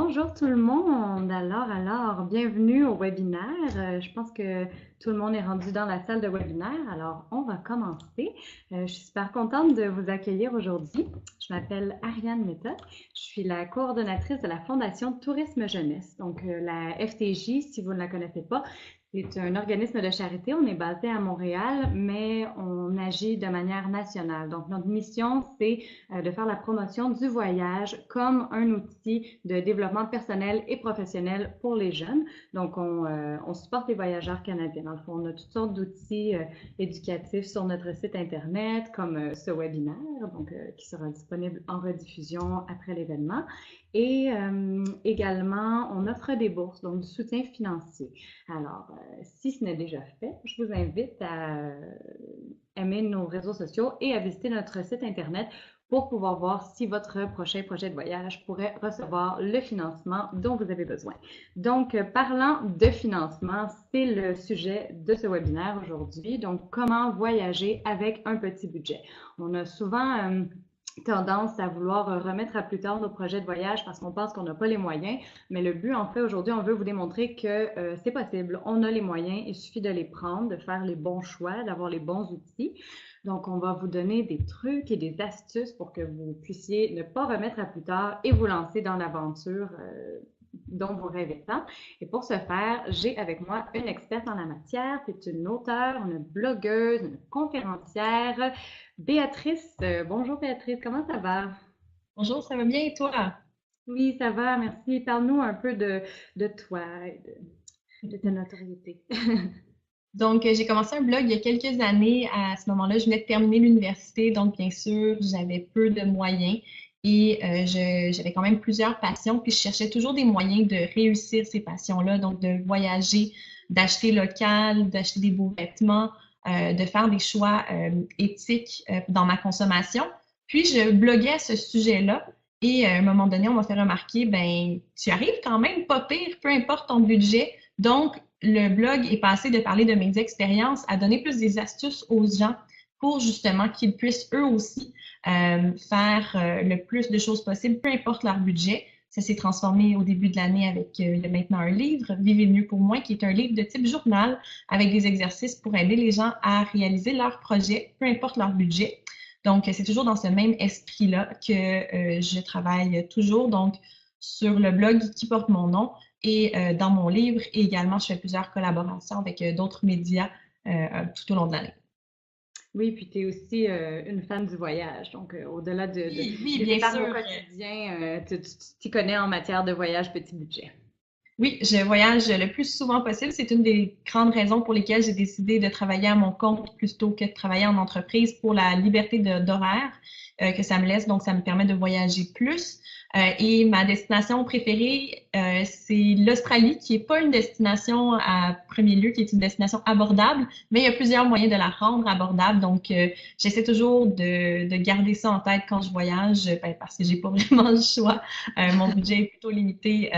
Bonjour tout le monde. Bienvenue au webinaire. Je pense que tout le monde est rendu dans la salle de webinaire. Alors, on va commencer. Je suis super contente de vous accueillir aujourd'hui. Je m'appelle Ariane Méthode. Je suis la coordonnatrice de la Fondation Tourisme Jeunesse. Donc, la FTJ, si vous ne la connaissez pas, c'est un organisme de charité. On est basé à Montréal, mais on agit de manière nationale. Donc, notre mission, c'est de faire la promotion du voyage comme un outil de développement personnel et professionnel pour les jeunes. Donc, on supporte les voyageurs canadiens. Dans le fond, on a toutes sortes d'outils éducatifs sur notre site Internet, comme ce webinaire, donc, qui sera disponible en rediffusion après l'événement. Et également, on offre des bourses, donc du soutien financier. Alors, si ce n'est déjà fait, je vous invite à aimer nos réseaux sociaux et à visiter notre site Internet pour pouvoir voir si votre prochain projet de voyage pourrait recevoir le financement dont vous avez besoin. Donc, parlant de financement, c'est le sujet de ce webinaire aujourd'hui. Donc, comment voyager avec un petit budget? On a souvent tendance à vouloir remettre à plus tard nos projets de voyage parce qu'on pense qu'on n'a pas les moyens. Mais le but, en fait, aujourd'hui, on veut vous démontrer que c'est possible. On a les moyens, il suffit de les prendre, de faire les bons choix, d'avoir les bons outils. Donc, on va vous donner des trucs et des astuces pour que vous puissiez ne pas remettre à plus tard et vous lancer dans l'aventure dont vous rêvez tant. Et pour ce faire, j'ai avec moi une experte en la matière. C'est une auteure, une blogueuse, une conférencière, Béatrice. Bonjour Béatrice, comment ça va? Bonjour, ça va bien et toi? Oui, ça va, merci. Parle-nous un peu de toi et de ta notoriété. Donc, j'ai commencé un blog il y a quelques années. À ce moment-là, je venais de terminer l'université, donc bien sûr, j'avais peu de moyens et j'avais quand même plusieurs passions, puis je cherchais toujours des moyens de réussir ces passions-là, donc de voyager, d'acheter local, d'acheter des beaux vêtements, de faire des choix éthiques dans ma consommation. Puis, je bloguais à ce sujet-là. Et à un moment donné, on m'a fait remarquer, ben, tu arrives quand même pas pire, peu importe ton budget. Donc, le blog est passé de parler de mes expériences à donner plus des astuces aux gens pour justement qu'ils puissent eux aussi faire le plus de choses possibles, peu importe leur budget. Ça s'est transformé au début de l'année avec maintenant un livre, Vivez mieux pour moi, qui est un livre de type journal avec des exercices pour aider les gens à réaliser leurs projets, peu importe leur budget. Donc, c'est toujours dans ce même esprit-là que je travaille toujours. Donc, sur le blog qui porte mon nom et dans mon livre. Et également, je fais plusieurs collaborations avec d'autres médias tout au long de l'année. Oui, puis tu es aussi une fan du voyage. Donc, au-delà Oui, oui, des bien étapes au sûr. quotidien, tu t'y connais en matière de voyage petit budget. Oui, je voyage le plus souvent possible. C'est une des grandes raisons pour lesquelles j'ai décidé de travailler à mon compte plutôt que de travailler en entreprise pour la liberté d'horaire que ça me laisse. Donc, ça me permet de voyager plus. Et ma destination préférée, c'est l'Australie, qui est pas une destination à premier lieu, qui est une destination abordable, mais il y a plusieurs moyens de la rendre abordable. Donc, j'essaie toujours de garder ça en tête quand je voyage, ben, parce que j'ai pas vraiment le choix. Mon budget est plutôt limité.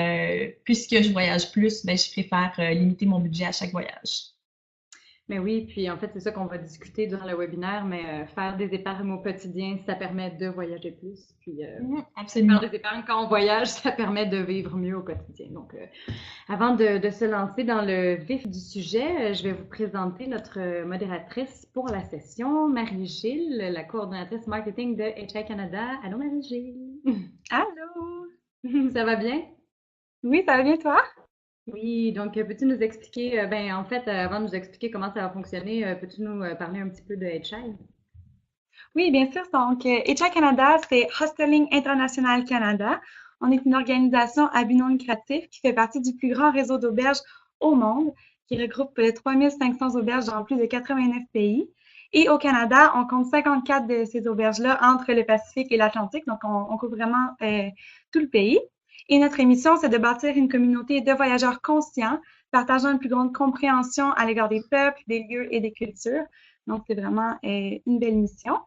Puisque je voyage plus, ben, je préfère limiter mon budget à chaque voyage. Mais oui, puis en fait, c'est ça qu'on va discuter durant le webinaire, mais faire des épargnes au quotidien, ça permet de voyager plus. Puis faire Absolument. des épargnes quand on voyage, ça permet de vivre mieux au quotidien. Donc, avant de se lancer dans le vif du sujet, je vais vous présenter notre modératrice pour la session, Marie-Gilles, la coordonnatrice marketing de HI Canada. Allô, Marie-Gilles? Allô? Ça va bien? Oui, ça va bien toi? Oui, donc peux-tu nous expliquer, ben en fait, avant de nous expliquer comment ça va fonctionner, peux-tu nous parler un petit peu de HI? Oui, bien sûr. Donc, HI Canada, c'est Hosteling International Canada. On est une organisation à but non lucratif qui fait partie du plus grand réseau d'auberges au monde, qui regroupe 3500 auberges dans plus de 89 pays. Et au Canada, on compte 54 de ces auberges-là entre le Pacifique et l'Atlantique. Donc, on couvre vraiment tout le pays. Et notre émission, c'est de bâtir une communauté de voyageurs conscients, partageant une plus grande compréhension à l'égard des peuples, des lieux et des cultures. Donc, c'est vraiment une belle mission.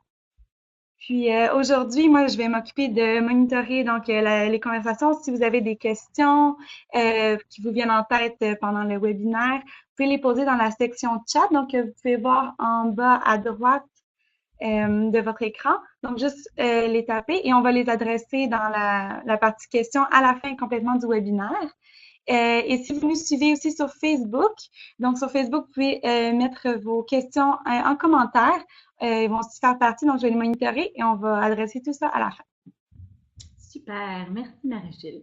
Puis aujourd'hui, moi, je vais m'occuper de monitorer donc les conversations. Si vous avez des questions qui vous viennent en tête pendant le webinaire, vous pouvez les poser dans la section chat. Donc, vous pouvez voir en bas à droite de votre écran. Donc, juste les taper et on va les adresser dans la partie questions à la fin complètement du webinaire. Et si vous nous suivez aussi sur Facebook, donc sur Facebook, vous pouvez mettre vos questions en commentaire. Ils vont aussi faire partie, donc je vais les monitorer et on va adresser tout ça à la fin. Super, merci Marie-Gilles.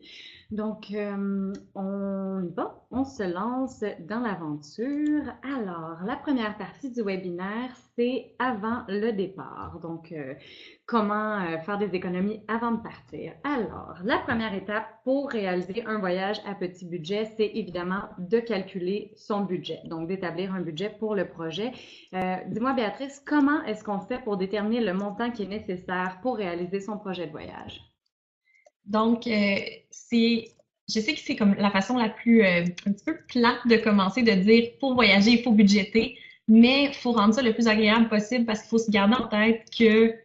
Donc, on y va, on se lance dans l'aventure. Alors, la première partie du webinaire, c'est avant le départ. Donc, comment faire des économies avant de partir. Alors, la première étape pour réaliser un voyage à petit budget, c'est évidemment de calculer son budget, donc d'établir un budget pour le projet. Dis-moi, Béatrice, comment est-ce qu'on fait pour déterminer le montant qui est nécessaire pour réaliser son projet de voyage? Donc, je sais que c'est comme la façon la plus un petit peu plate de commencer, de dire pour voyager, il faut budgéter, mais il faut rendre ça le plus agréable possible parce qu'il faut se garder en tête que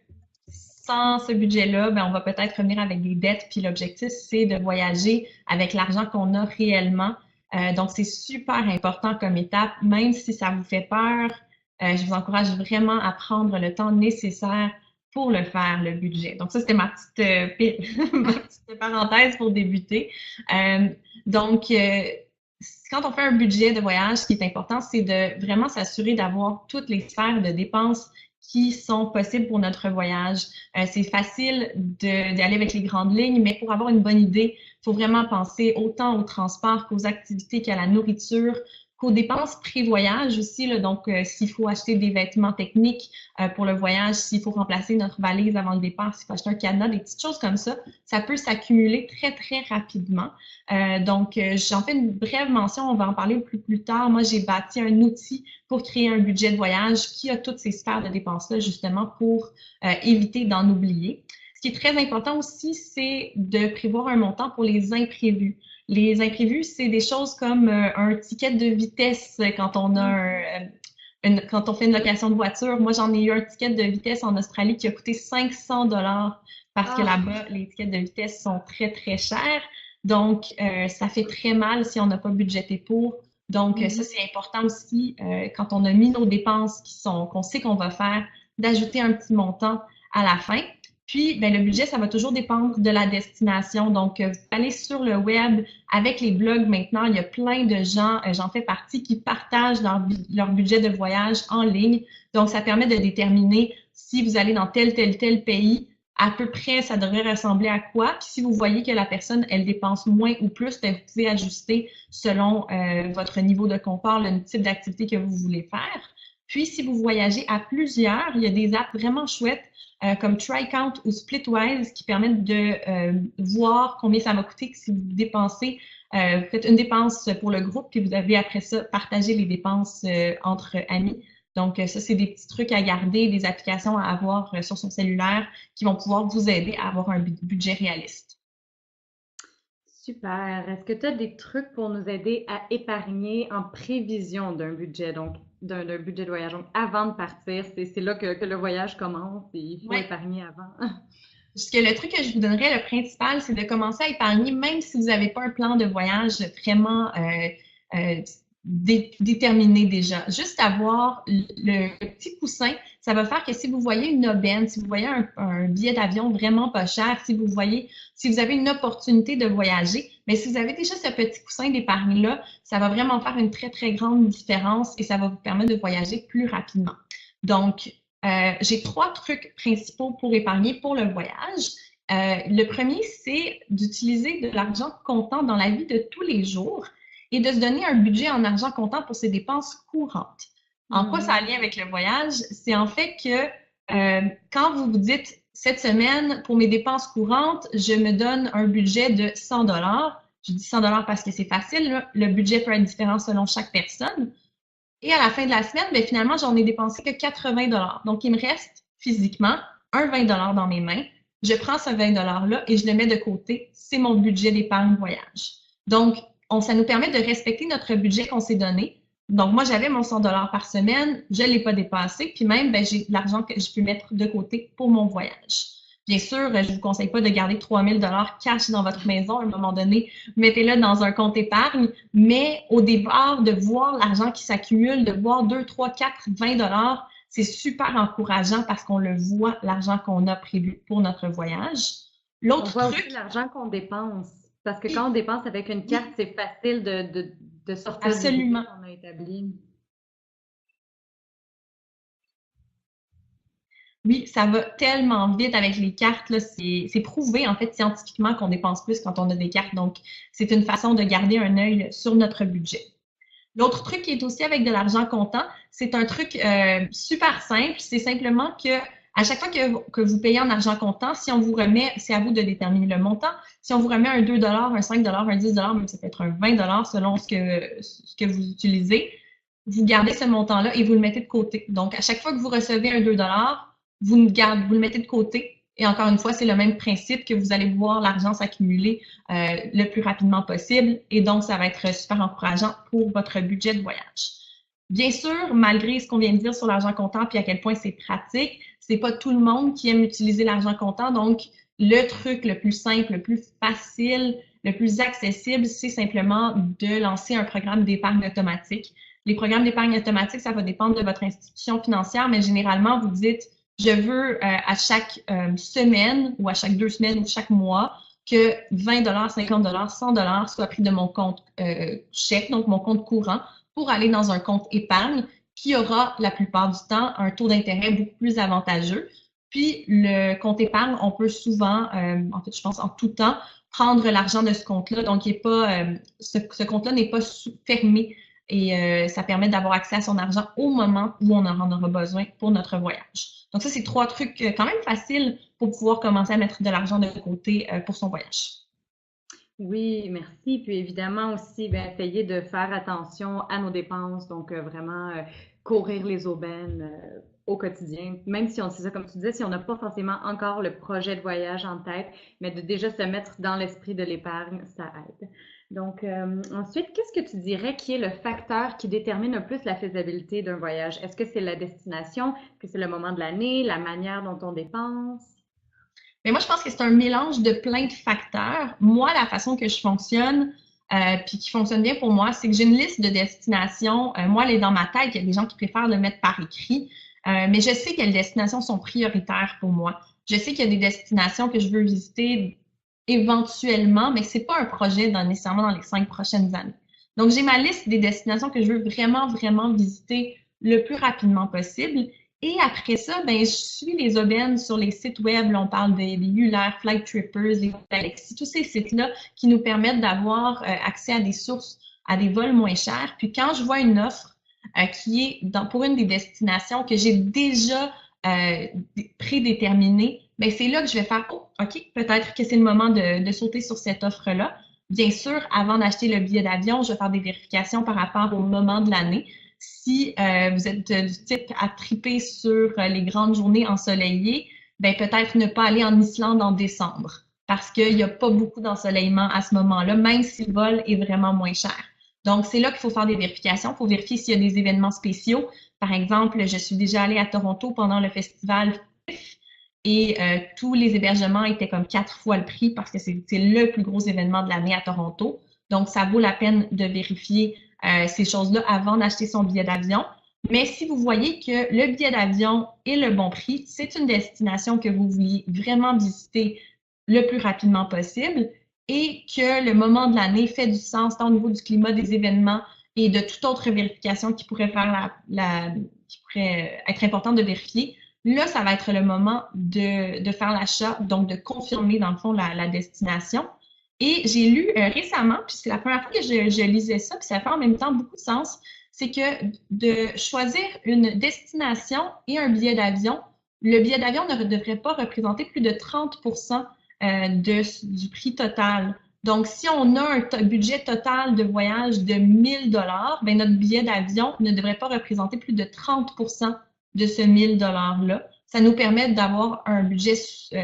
sans ce budget-là, ben, on va peut-être revenir avec des dettes. Puis l'objectif, c'est de voyager avec l'argent qu'on a réellement. Donc, c'est super important comme étape, même si ça vous fait peur. Je vous encourage vraiment à prendre le temps nécessaire pour le faire, le budget. Donc, ça, c'était ma petite parenthèse pour débuter. Donc, quand on fait un budget de voyage, ce qui est important, c'est de vraiment s'assurer d'avoir toutes les sphères de dépenses qui sont possibles pour notre voyage. C'est facile d'aller avec les grandes lignes, mais pour avoir une bonne idée, il faut vraiment penser autant au transport qu'aux activités, qu'à la nourriture, qu'aux dépenses pré-voyage aussi. Là, donc, s'il faut acheter des vêtements techniques pour le voyage, s'il faut remplacer notre valise avant le départ, s'il faut acheter un cadenas, des petites choses comme ça peut s'accumuler très, très rapidement. Donc, j'en fais une brève mention, on va en parler plus tard. Moi, j'ai bâti un outil pour créer un budget de voyage qui a toutes ces sphères de dépenses-là, justement, pour éviter d'en oublier. Ce qui est très important aussi, c'est de prévoir un montant pour les imprévus. Les imprévus, c'est des choses comme un ticket de vitesse quand on a quand on fait une location de voiture. Moi, j'en ai eu un ticket de vitesse en Australie qui a coûté 500 $ parce que là-bas, les tickets de vitesse sont très, très chers. Donc, ça fait très mal si on n'a pas budgété pour. Donc, ça, c'est important aussi quand on a mis nos dépenses qu'on sait qu'on va faire, d'ajouter un petit montant à la fin. Puis, ben, le budget, ça va toujours dépendre de la destination. Donc, vous allez sur le web avec les blogs maintenant. Il y a plein de gens, j'en fais partie, qui partagent leur budget de voyage en ligne. Donc, ça permet de déterminer si vous allez dans tel pays, à peu près, ça devrait ressembler à quoi. Puis, si vous voyez que la personne, elle dépense moins ou plus, ben, vous pouvez ajuster selon votre niveau de confort, le type d'activité que vous voulez faire. Puis, si vous voyagez à plusieurs, il y a des apps vraiment chouettes comme TryCount ou Splitwise qui permettent de voir combien ça va coûter si vous dépensez. Vous faites une dépense pour le groupe, puis vous avez après ça partagé les dépenses entre amis. Donc, ça, c'est des petits trucs à garder, des applications à avoir sur son cellulaire qui vont pouvoir vous aider à avoir un budget réaliste. Super. Est-ce que tu as des trucs pour nous aider à épargner en prévision d'un budget, donc d'un budget de voyage? Donc, avant de partir, c'est là que le voyage commence et il faut épargner avant. Le truc que je vous donnerais, le principal, c'est de commencer à épargner, même si vous n'avez pas un plan de voyage vraiment déterminé déjà. Juste avoir le petit coussin, ça va faire que si vous voyez une aubaine, si vous voyez un billet d'avion vraiment pas cher, si vous avez une opportunité de voyager, mais si vous avez déjà ce petit coussin d'épargne-là, ça va vraiment faire une très, très grande différence et ça va vous permettre de voyager plus rapidement. Donc, j'ai 3 trucs principaux pour épargner pour le voyage. Le premier, c'est d'utiliser de l'argent comptant dans la vie de tous les jours et de se donner un budget en argent comptant pour ses dépenses courantes. En quoi ça a lien avec le voyage? C'est en fait que quand vous vous dites cette semaine, pour mes dépenses courantes, je me donne un budget de 100 $. Je dis 100 $ parce que c'est facile, là. Le budget peut être différent selon chaque personne. Et à la fin de la semaine, bien, finalement, j'en ai dépensé que 80 $. Donc, il me reste physiquement un 20 $ dans mes mains. Je prends ce 20 $-là et je le mets de côté. C'est mon budget d'épargne voyage. Donc, ça nous permet de respecter notre budget qu'on s'est donné. Donc, moi, j'avais mon 100 $ par semaine, je ne l'ai pas dépassé, puis même, ben, j'ai de l'argent que je peux mettre de côté pour mon voyage. Bien sûr, je ne vous conseille pas de garder 3 000 $ cash dans votre maison. À un moment donné, mettez-le dans un compte épargne, mais au départ, de voir l'argent qui s'accumule, de voir 2, 3, 4, 20 $, c'est super encourageant parce qu'on le voit, l'argent qu'on a prévu pour notre voyage. On L'autre voit aussi truc, l'argent qu'on dépense. Parce que quand on oui, dépense avec une carte, oui, c'est facile de sortir du budget absolument. qu'on a établi. Oui, ça va tellement vite avec les cartes, là. C'est prouvé, en fait, scientifiquement qu'on dépense plus quand on a des cartes. Donc, c'est une façon de garder un œil sur notre budget. L'autre truc qui est aussi avec de l'argent comptant, c'est un truc super simple. C'est simplement que à chaque fois que vous payez en argent comptant, si on vous remet, c'est à vous de déterminer le montant. Si on vous remet un 2 un 5 un 10 même ça peut être un 20 selon ce que vous utilisez, vous gardez ce montant-là et vous le mettez de côté. Donc, à chaque fois que vous recevez un 2 vous le mettez de côté. Et encore une fois, c'est le même principe que vous allez voir l'argent s'accumuler le plus rapidement possible. Et donc, ça va être super encourageant pour votre budget de voyage. Bien sûr, malgré ce qu'on vient de dire sur l'argent comptant puis à quel point c'est pratique, c'est pas tout le monde qui aime utiliser l'argent comptant. Donc, le truc le plus simple, le plus facile, le plus accessible, c'est simplement de lancer un programme d'épargne automatique. Les programmes d'épargne automatique, ça va dépendre de votre institution financière, mais généralement, vous dites, je veux à chaque semaine ou à chaque 2 semaines ou chaque mois que 20 50 100 soient pris de mon compte chèque, donc mon compte courant, pour aller dans un compte épargne qui aura la plupart du temps un taux d'intérêt beaucoup plus avantageux. Puis le compte épargne, on peut souvent, en fait, je pense en tout temps, prendre l'argent de ce compte-là. Donc, il est pas, ce compte-là n'est pas fermé et ça permet d'avoir accès à son argent au moment où on en aura besoin pour notre voyage. Donc ça, c'est 3 trucs quand même faciles pour pouvoir commencer à mettre de l'argent de côté pour son voyage. Oui, merci. Puis évidemment aussi, ben, essayer de faire attention à nos dépenses, donc vraiment courir les aubaines au quotidien, même si on sait ça, comme tu disais, si on n'a pas forcément encore le projet de voyage en tête, mais de déjà se mettre dans l'esprit de l'épargne, ça aide. Donc ensuite, qu'est-ce que tu dirais qui est le facteur qui détermine le plus la faisabilité d'un voyage? Est-ce que c'est la destination? Est-ce que c'est le moment de l'année, la manière dont on dépense? Mais moi, je pense que c'est un mélange de plein de facteurs. Moi, la façon que je fonctionne, puis qui fonctionne bien pour moi, c'est que j'ai une liste de destinations. Moi, elle est dans ma tête. Il y a des gens qui préfèrent le mettre par écrit. Mais je sais quelles destinations sont prioritaires pour moi. Je sais qu'il y a des destinations que je veux visiter éventuellement, mais c'est pas un projet nécessairement dans les 5 prochaines années. Donc, j'ai ma liste des destinations que je veux vraiment, vraiment visiter le plus rapidement possible. Et après ça, ben, je suis les aubaines sur les sites web. Là, on parle des Yuler, Flight Trippers, des Galaxy, tous ces sites-là qui nous permettent d'avoir accès à des sources, à des vols moins chers. Puis quand je vois une offre qui est pour une des destinations que j'ai déjà prédéterminée, ben, c'est là que je vais faire, oh, OK, peut-être que c'est le moment de sauter sur cette offre-là. Bien sûr, avant d'acheter le billet d'avion, je vais faire des vérifications par rapport au moment de l'année. Si vous êtes du type à triper sur les grandes journées ensoleillées, ben peut-être ne pas aller en Islande en décembre parce qu'il n'y a pas beaucoup d'ensoleillement à ce moment-là, même si le vol est vraiment moins cher. Donc, c'est là qu'il faut faire des vérifications. Il faut vérifier s'il y a des événements spéciaux. Par exemple, je suis déjà allée à Toronto pendant le festival et tous les hébergements étaient comme 4 fois le prix parce que c'est le plus gros événement de l'année à Toronto. Donc, ça vaut la peine de vérifier ces choses-là avant d'acheter son billet d'avion. Mais si vous voyez que le billet d'avion est le bon prix, c'est une destination que vous vouliez vraiment visiter le plus rapidement possible et que le moment de l'année fait du sens tant au niveau du climat, des événements et de toute autre vérification qui pourrait qui pourrait être importante de vérifier, là, ça va être le moment de faire l'achat, donc de confirmer dans le fond la destination. Et j'ai lu récemment, puis c'est la première fois que je lisais ça, puis ça fait en même temps beaucoup de sens, c'est que de choisir une destination et un billet d'avion, le billet d'avion ne devrait pas représenter plus de 30 du prix total. Donc, si on a un budget total de voyage de 1000 ben notre billet d'avion ne devrait pas représenter plus de 30 de ce 1000 $-là. Ça nous permet d'avoir un budget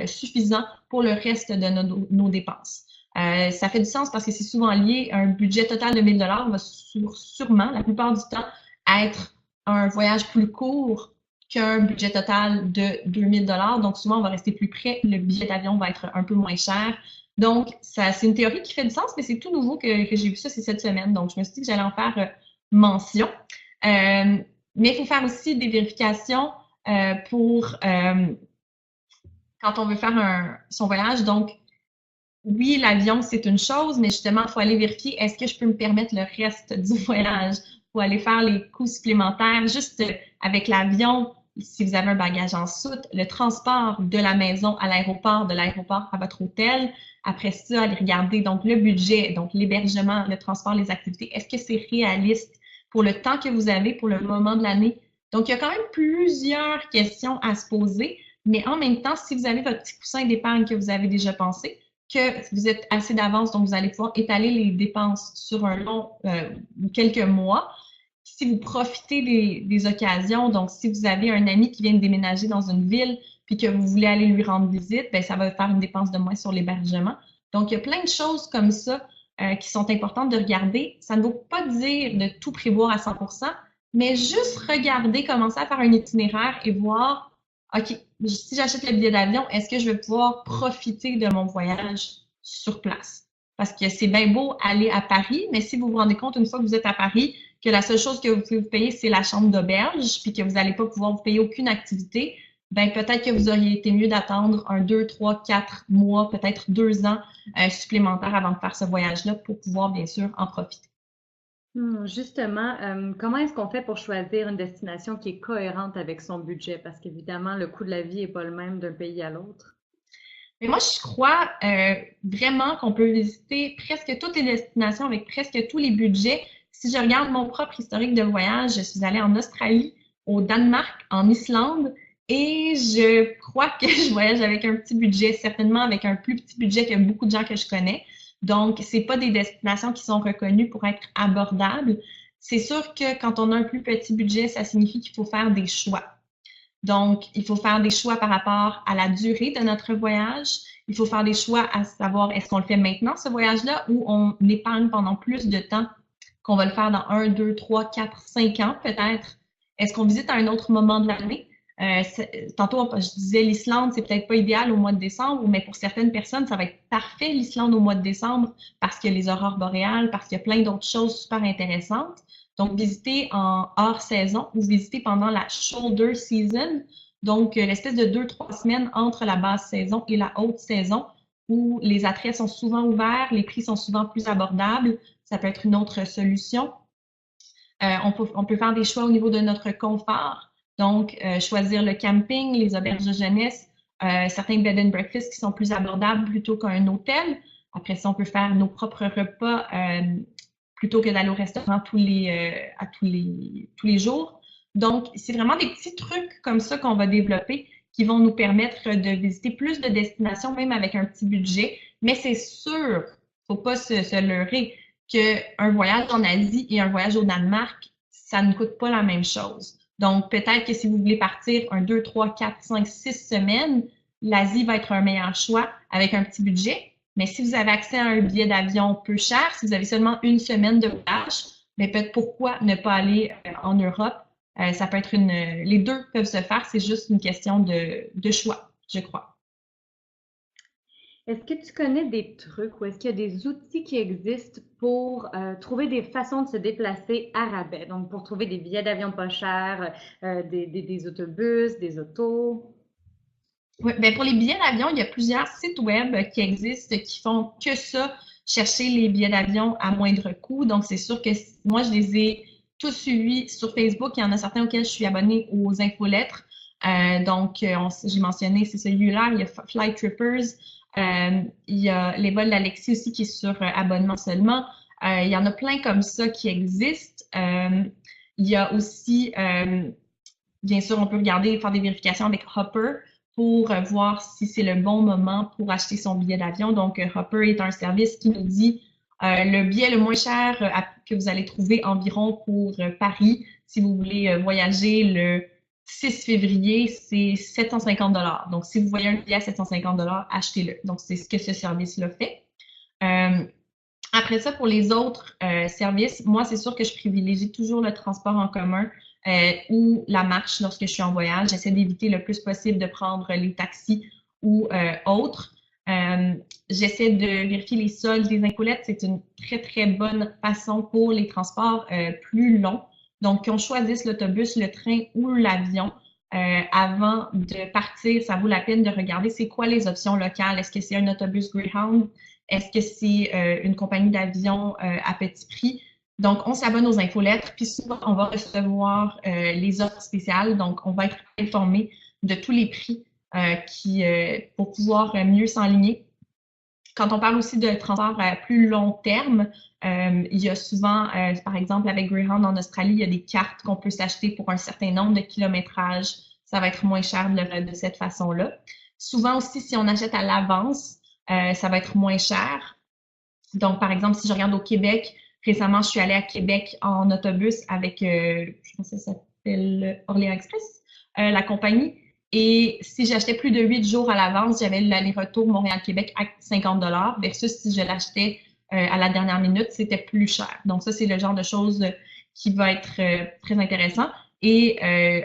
suffisant pour le reste de nos dépenses. Ça fait du sens parce que c'est souvent lié. Un budget total de 1000 $ va sûrement, la plupart du temps, être un voyage plus court qu'un budget total de 2000 $. Donc, souvent, on va rester plus près. Le billet d'avion va être un peu moins cher. Donc, c'est une théorie qui fait du sens, mais c'est tout nouveau que j'ai vu ça, c'est cette semaine. Donc, je me suis dit que j'allais en faire mention. Mais il faut faire aussi des vérifications pour quand on veut faire son voyage. Donc, oui, l'avion, c'est une chose, mais justement, il faut aller vérifier, est-ce que je peux me permettre le reste du voyage? Il faut aller faire les coûts supplémentaires. Juste avec l'avion, si vous avez un bagage en soute, le transport de la maison à l'aéroport, de l'aéroport à votre hôtel. Après ça, aller regarder donc le budget, donc l'hébergement, le transport, les activités. Est-ce que c'est réaliste pour le temps que vous avez, pour le moment de l'année? Donc, il y a quand même plusieurs questions à se poser, mais en même temps, si vous avez votre petit coussin d'épargne que vous avez déjà pensé, que vous êtes assez d'avance, donc vous allez pouvoir étaler les dépenses sur un long, quelques mois. Si vous profitez des occasions, donc si vous avez un ami qui vient de déménager dans une ville, puis que vous voulez aller lui rendre visite, ben ça va faire une dépense de moins sur l'hébergement. Donc, il y a plein de choses comme ça qui sont importantes de regarder. Ça ne veut pas dire de tout prévoir à 100%, mais juste regarder, commencer à faire un itinéraire et voir, OK, si j'achète le billet d'avion, est-ce que je vais pouvoir profiter de mon voyage sur place? Parce que c'est bien beau aller à Paris, mais si vous vous rendez compte une fois que vous êtes à Paris, que la seule chose que vous pouvez vous payer, c'est la chambre d'auberge, puis que vous n'allez pas pouvoir vous payer aucune activité, ben peut-être que vous auriez été mieux d'attendre un 2, 3, 4 mois, peut-être 2 ans supplémentaires avant de faire ce voyage-là pour pouvoir, bien sûr, en profiter. Justement, comment est-ce qu'on fait pour choisir une destination qui est cohérente avec son budget? Parce qu'évidemment, le coût de la vie n'est pas le même d'un pays à l'autre. Mais moi, je crois vraiment qu'on peut visiter presque toutes les destinations avec presque tous les budgets. Si je regarde mon propre historique de voyage, je suis allée en Australie, au Danemark, en Islande, et je crois que je voyage avec un petit budget, certainement avec un plus petit budget que beaucoup de gens que je connais. Donc, c'est pas des destinations qui sont reconnues pour être abordables. C'est sûr que quand on a un plus petit budget, ça signifie qu'il faut faire des choix. Donc, il faut faire des choix par rapport à la durée de notre voyage. Il faut faire des choix à savoir est-ce qu'on le fait maintenant, ce voyage-là, ou on épargne pendant plus de temps, qu'on va le faire dans 1, 2, 3, 4, 5 ans peut-être. Est-ce qu'on visite à un autre moment de l'année? Tantôt, je disais l'Islande, c'est peut-être pas idéal au mois de décembre, mais pour certaines personnes, ça va être parfait l'Islande au mois de décembre parce qu'il y a les aurores boréales, parce qu'il y a plein d'autres choses super intéressantes. Donc, visiter en hors saison ou visiter pendant la shoulder season, donc l'espèce de 2, 3 semaines entre la basse saison et la haute saison où les attraits sont souvent ouverts, les prix sont souvent plus abordables. Ça peut être une autre solution. On peut faire des choix au niveau de notre confort. Donc, choisir le camping, les auberges de jeunesse, certains bed and breakfast qui sont plus abordables plutôt qu'un hôtel. Après ça, on peut faire nos propres repas plutôt que d'aller au restaurant tous les jours. Donc, c'est vraiment des petits trucs comme ça qu'on va développer qui vont nous permettre de visiter plus de destinations, même avec un petit budget. Mais c'est sûr, faut pas se leurrer, qu'un voyage en Asie et un voyage au Danemark, ça ne coûte pas la même chose. Donc, peut-être que si vous voulez partir un 2, 3, 4, 5, 6 semaines, l'Asie va être un meilleur choix avec un petit budget. Mais si vous avez accès à un billet d'avion peu cher, si vous avez seulement une semaine de voyage, mais peut-être pourquoi ne pas aller en Europe? Ça peut être les deux peuvent se faire, c'est juste une question de choix, je crois. Est-ce que tu connais des trucs ou est-ce qu'il y a des outils qui existent pour trouver des façons de se déplacer à rabais? Donc, pour trouver des billets d'avion pas chers, des autobus, des autos. Oui, ben pour les billets d'avion, il y a plusieurs sites web qui existent qui font que ça, chercher les billets d'avion à moindre coût. Donc, c'est sûr que moi, je les ai tous suivis sur Facebook. Il y en a certains auxquels je suis abonnée aux infolettres. Donc, j'ai mentionné, c'est celui-là. Il y a Flight Trippers. Il y a les vols d'Alexis aussi qui est sur abonnement seulement. Il y en a plein comme ça qui existent. Il y a aussi, bien sûr, on peut regarder, faire des vérifications avec Hopper pour voir si c'est le bon moment pour acheter son billet d'avion. Donc, Hopper est un service qui nous dit le billet le moins cher que vous allez trouver environ pour Paris. Si vous voulez voyager le 6 février, c'est 750 $. Donc, si vous voyez un billet à 750 $, achetez-le. Donc, c'est ce que ce service-là fait. Après ça, pour les autres services, moi, c'est sûr que je privilégie toujours le transport en commun ou la marche lorsque je suis en voyage. J'essaie d'éviter le plus possible de prendre les taxis ou autres. J'essaie de vérifier les soldes des infolettes. C'est une très, très bonne façon pour les transports plus longs. Donc, qu'on choisisse l'autobus, le train ou l'avion, avant de partir, ça vaut la peine de regarder c'est quoi les options locales. Est-ce que c'est un autobus Greyhound? Est-ce que c'est une compagnie d'avion à petit prix? Donc, on s'abonne aux infolettres, puis souvent, on va recevoir les offres spéciales. Donc, on va être informé de tous les prix pour pouvoir mieux s'enligner. Quand on parle aussi de transport à plus long terme, il y a souvent, par exemple, avec Greyhound en Australie, il y a des cartes qu'on peut s'acheter pour un certain nombre de kilométrages. Ça va être moins cher de cette façon-là. Souvent aussi, si on achète à l'avance, ça va être moins cher. Donc, par exemple, si je regarde au Québec, récemment, je suis allée à Québec en autobus avec, je pense que ça s'appelle Orléans Express, la compagnie. Et si j'achetais plus de 8 jours à l'avance, j'avais l'aller-retour Montréal-Québec à 50 $ versus si je l'achetais à la dernière minute, c'était plus cher. Donc ça, c'est le genre de choses qui va être très intéressant. Et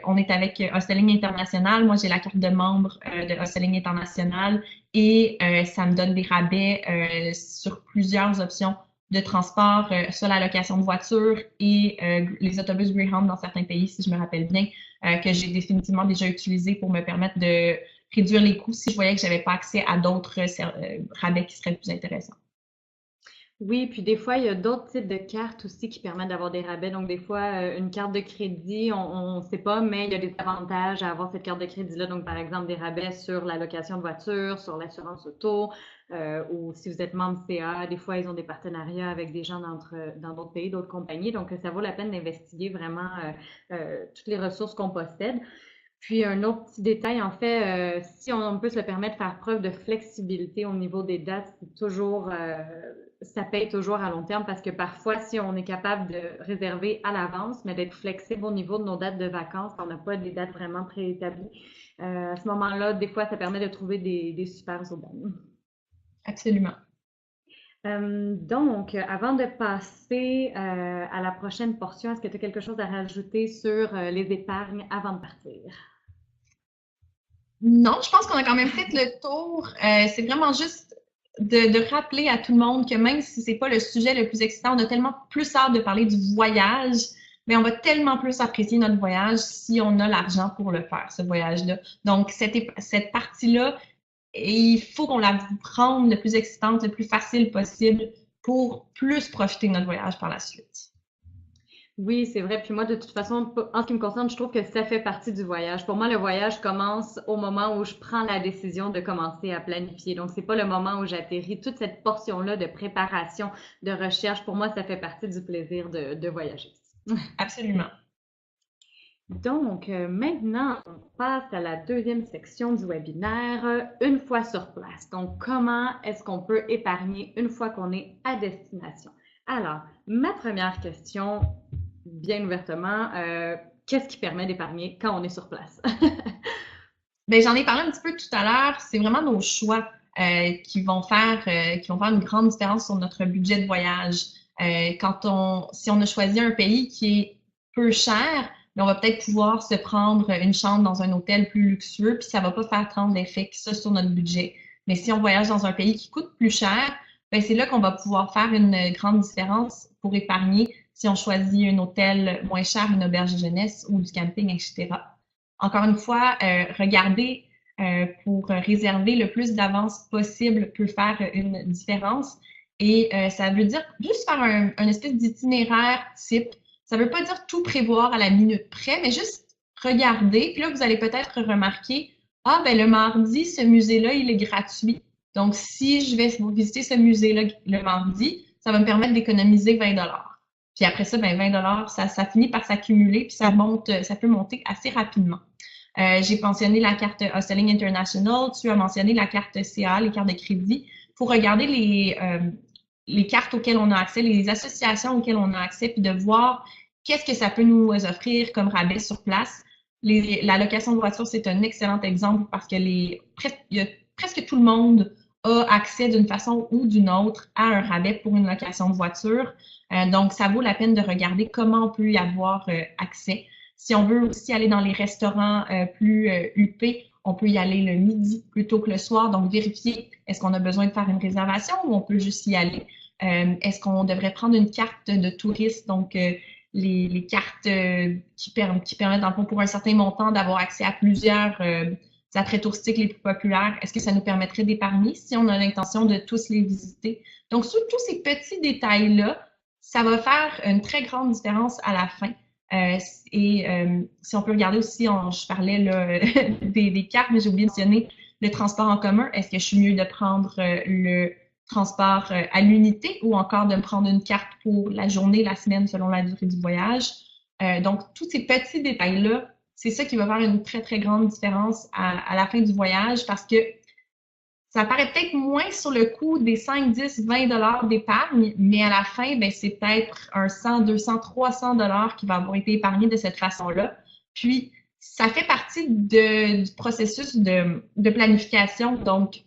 on est avec Hosteling International. Moi, j'ai la carte de membre de Hosteling International et ça me donne des rabais sur plusieurs options de transport, sur la location de voitures et les autobus Greyhound dans certains pays, si je me rappelle bien, que j'ai définitivement déjà utilisé pour me permettre de réduire les coûts si je voyais que j'avais pas accès à d'autres rabais qui seraient plus intéressants. Oui, puis des fois, il y a d'autres types de cartes aussi qui permettent d'avoir des rabais. Donc, des fois, une carte de crédit, on ne sait pas, mais il y a des avantages à avoir cette carte de crédit-là. Donc, par exemple, des rabais sur la location de voiture, sur l'assurance auto, ou si vous êtes membre CA, des fois, ils ont des partenariats avec des gens dans d'autres pays, d'autres compagnies. Donc, ça vaut la peine d'investiguer vraiment toutes les ressources qu'on possède. Puis un autre petit détail, en fait, si on peut se le permettre de faire preuve de flexibilité au niveau des dates, c'est toujours, ça paye toujours à long terme parce que parfois, si on est capable de réserver à l'avance, mais d'être flexible au niveau de nos dates de vacances, on n'a pas des dates vraiment préétablies, à ce moment-là, des fois, ça permet de trouver des super aubaines. Absolument. Donc, avant de passer à la prochaine portion, est-ce que tu as quelque chose à rajouter sur les épargnes avant de partir? Non, je pense qu'on a quand même fait le tour. C'est vraiment juste de rappeler à tout le monde que même si c'est pas le sujet le plus excitant, on a tellement plus hâte de parler du voyage, mais on va tellement plus apprécier notre voyage si on a l'argent pour le faire, ce voyage-là. Donc, cette partie-là, il faut qu'on la rende le plus excitante, le plus facile possible pour plus profiter de notre voyage par la suite. Oui, c'est vrai. Puis moi, de toute façon, en ce qui me concerne, je trouve que ça fait partie du voyage. Pour moi, le voyage commence au moment où je prends la décision de commencer à planifier. Donc, c'est pas le moment où j'atterris. Toute cette portion-là de préparation, de recherche, pour moi, ça fait partie du plaisir de voyager. Absolument. Donc, maintenant, on passe à la deuxième section du webinaire, une fois sur place. Donc, comment est-ce qu'on peut épargner une fois qu'on est à destination? Alors, ma première question, bien ouvertement, qu'est-ce qui permet d'épargner quand on est sur place? Bien, j'en ai parlé un petit peu tout à l'heure. C'est vraiment nos choix qui vont faire une grande différence sur notre budget de voyage. Si on a choisi un pays qui est peu cher, mais on va peut-être pouvoir se prendre une chambre dans un hôtel plus luxueux, puis ça va pas faire tant d'effet que ça sur notre budget. Mais si on voyage dans un pays qui coûte plus cher, ben c'est là qu'on va pouvoir faire une grande différence pour épargner si on choisit un hôtel moins cher, une auberge de jeunesse ou du camping, etc. Encore une fois, regarder pour réserver le plus d'avance possible peut faire une différence. Et ça veut dire juste faire un espèce d'itinéraire type. Ça veut pas dire tout prévoir à la minute près, mais juste regarder. Puis là, vous allez peut-être remarquer, ah, ben le mardi, ce musée-là, il est gratuit. Donc, si je vais visiter ce musée-là le mardi, ça va me permettre d'économiser 20 $. Puis après ça, ben 20 $, ça finit par s'accumuler, puis ça peut monter assez rapidement. J'ai mentionné la carte Hosteling International, tu as mentionné la carte CA, les cartes de crédit. Il faut regarder les cartes auxquelles on a accès, les associations auxquelles on a accès, puis de voir qu'est-ce que ça peut nous offrir comme rabais sur place. La location de voiture, c'est un excellent exemple parce que presque tout le monde a accès d'une façon ou d'une autre à un rabais pour une location de voiture. Donc, ça vaut la peine de regarder comment on peut y avoir accès. Si on veut aussi aller dans les restaurants plus huppés, on peut y aller le midi plutôt que le soir. Donc, vérifier est-ce qu'on a besoin de faire une réservation ou on peut juste y aller. Est-ce qu'on devrait prendre une carte de touriste? Donc, les cartes qui permettent, dans le fond, pour un certain montant, d'avoir accès à plusieurs attraits touristiques les plus populaires. Est-ce que ça nous permettrait d'épargner si on a l'intention de tous les visiter? Donc, sur tous ces petits détails-là, ça va faire une très grande différence à la fin. Si on peut regarder aussi, je parlais là, des cartes, mais j'ai oublié de mentionner le transport en commun. Est-ce que je suis mieux de prendre le transport à l'unité ou encore de me prendre une carte pour la journée, la semaine, selon la durée du voyage? Donc, tous ces petits détails-là, c'est ça qui va faire une très, très grande différence à la fin du voyage parce que ça paraît peut-être moins sur le coût des 5, 10, 20 dollars d'épargne, mais à la fin, ben, c'est peut-être un 100, 200, 300 dollars qui va avoir été épargné de cette façon-là. Puis, ça fait partie du processus de planification. Donc,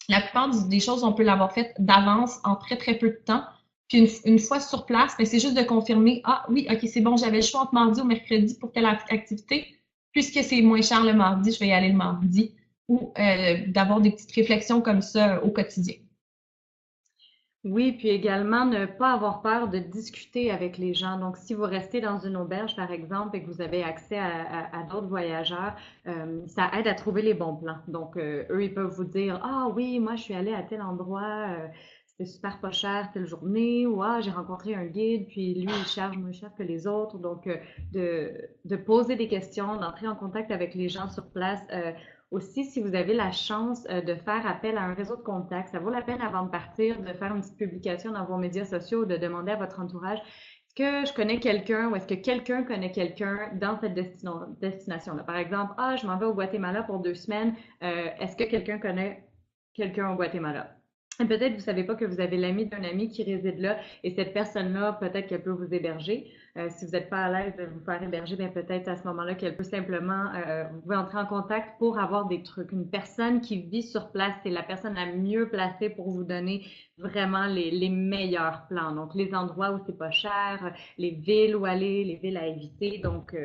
la plupart des choses, on peut l'avoir fait d'avance en très, très peu de temps. Puis, une fois sur place, ben, c'est juste de confirmer, ah oui, OK, c'est bon, j'avais le choix entre mardi ou mercredi pour telle activité. Puisque c'est moins cher le mardi, je vais y aller le mardi. Ou d'avoir des petites réflexions comme ça au quotidien. Oui, puis également ne pas avoir peur de discuter avec les gens. Donc, si vous restez dans une auberge, par exemple, et que vous avez accès à d'autres voyageurs, ça aide à trouver les bons plans. Donc, eux, ils peuvent vous dire, ah oui, moi, je suis allée à tel endroit, c'était super pas cher telle journée, ou ah, j'ai rencontré un guide, puis lui, il charge moins cher que les autres. Donc, de poser des questions, d'entrer en contact avec les gens sur place. Aussi, si vous avez la chance de faire appel à un réseau de contacts, ça vaut la peine avant de partir de faire une petite publication dans vos médias sociaux, de demander à votre entourage, est-ce que je connais quelqu'un ou est-ce que quelqu'un connaît quelqu'un dans cette destination-là? Par exemple, ah, je m'en vais au Guatemala pour 2 semaines, est-ce que quelqu'un connaît quelqu'un au Guatemala? Et peut-être vous ne savez pas que vous avez l'ami d'un ami qui réside là et cette personne-là, peut-être qu'elle peut vous héberger. Si vous n'êtes pas à l'aise de vous faire héberger, bien peut-être à ce moment-là qu'elle peut simplement, vous pouvez entrer en contact pour avoir des trucs. Une personne qui vit sur place, c'est la personne la mieux placée pour vous donner vraiment les meilleurs plans. Donc, les endroits où c'est pas cher, les villes où aller, les villes à éviter. Donc,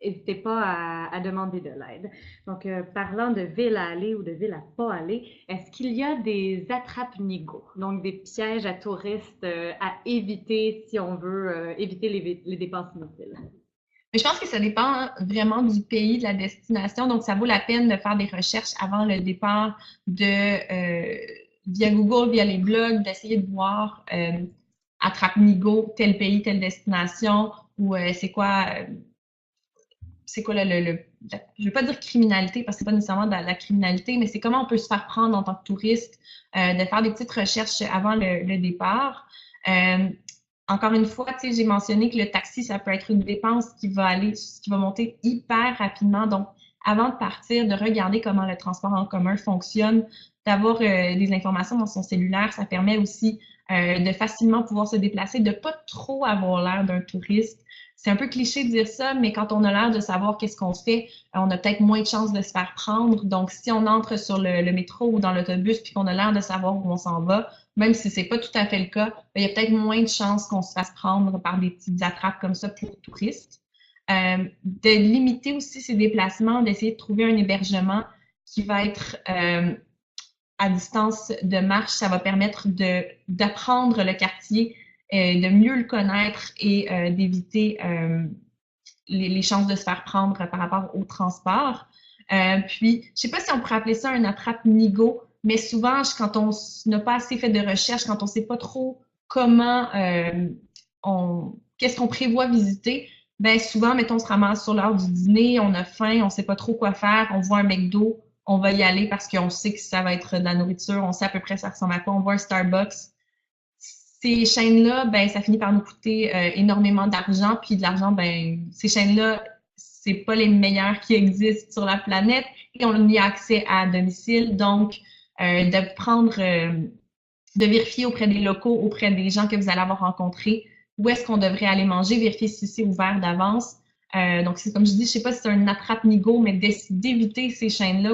n'hésitez pas à demander de l'aide. Donc, parlant de ville à aller ou de ville à pas aller, est-ce qu'il y a des attrape-nigo, donc des pièges à touristes à éviter si on veut éviter les dépenses inutiles? Mais je pense que ça dépend vraiment du pays, de la destination. Donc, ça vaut la peine de faire des recherches avant le départ via Google, via les blogs, d'essayer de voir attrape-nigo, tel pays, telle destination, ou c'est quoi je veux pas dire criminalité parce que c'est pas nécessairement de la criminalité, mais c'est comment on peut se faire prendre en tant que touriste, de faire des petites recherches avant le départ. Encore une fois, tu sais, j'ai mentionné que le taxi, ça peut être une dépense qui va monter hyper rapidement. Donc, avant de partir, de regarder comment le transport en commun fonctionne, d'avoir des informations dans son cellulaire, ça permet aussi de facilement pouvoir se déplacer, de pas trop avoir l'air d'un touriste. C'est un peu cliché de dire ça, mais quand on a l'air de savoir qu'est-ce qu'on fait, on a peut-être moins de chances de se faire prendre. Donc, si on entre sur le métro ou dans l'autobus puis qu'on a l'air de savoir où on s'en va, même si c'est pas tout à fait le cas, il y a peut-être moins de chances qu'on se fasse prendre par des petites attrapes comme ça pour touristes. De limiter aussi ses déplacements, d'essayer de trouver un hébergement qui va être à distance de marche. Ça va permettre d'apprendre le quartier, de mieux le connaître et d'éviter les chances de se faire prendre par rapport au transport. Puis, je sais pas si on pourrait appeler ça un attrape-nigo, mais souvent, quand on n'a pas assez fait de recherche, quand on sait pas trop comment, qu'est-ce qu'on prévoit visiter, ben souvent, mettons, on se ramasse sur l'heure du dîner, on a faim, on sait pas trop quoi faire, on voit un McDo, on va y aller parce qu'on sait que ça va être de la nourriture, on sait à peu près ça ressemble à quoi, on voit un Starbucks. Ces chaînes-là, ben, ça finit par nous coûter énormément d'argent, puis de l'argent, ben, ces chaînes-là, c'est pas les meilleures qui existent sur la planète et on y a accès à domicile. Donc, de vérifier auprès des locaux, auprès des gens que vous allez avoir rencontrés, où est-ce qu'on devrait aller manger, vérifier si c'est ouvert d'avance. Donc, c'est comme je dis, je sais pas si c'est un attrape-nigo, mais d'éviter ces chaînes-là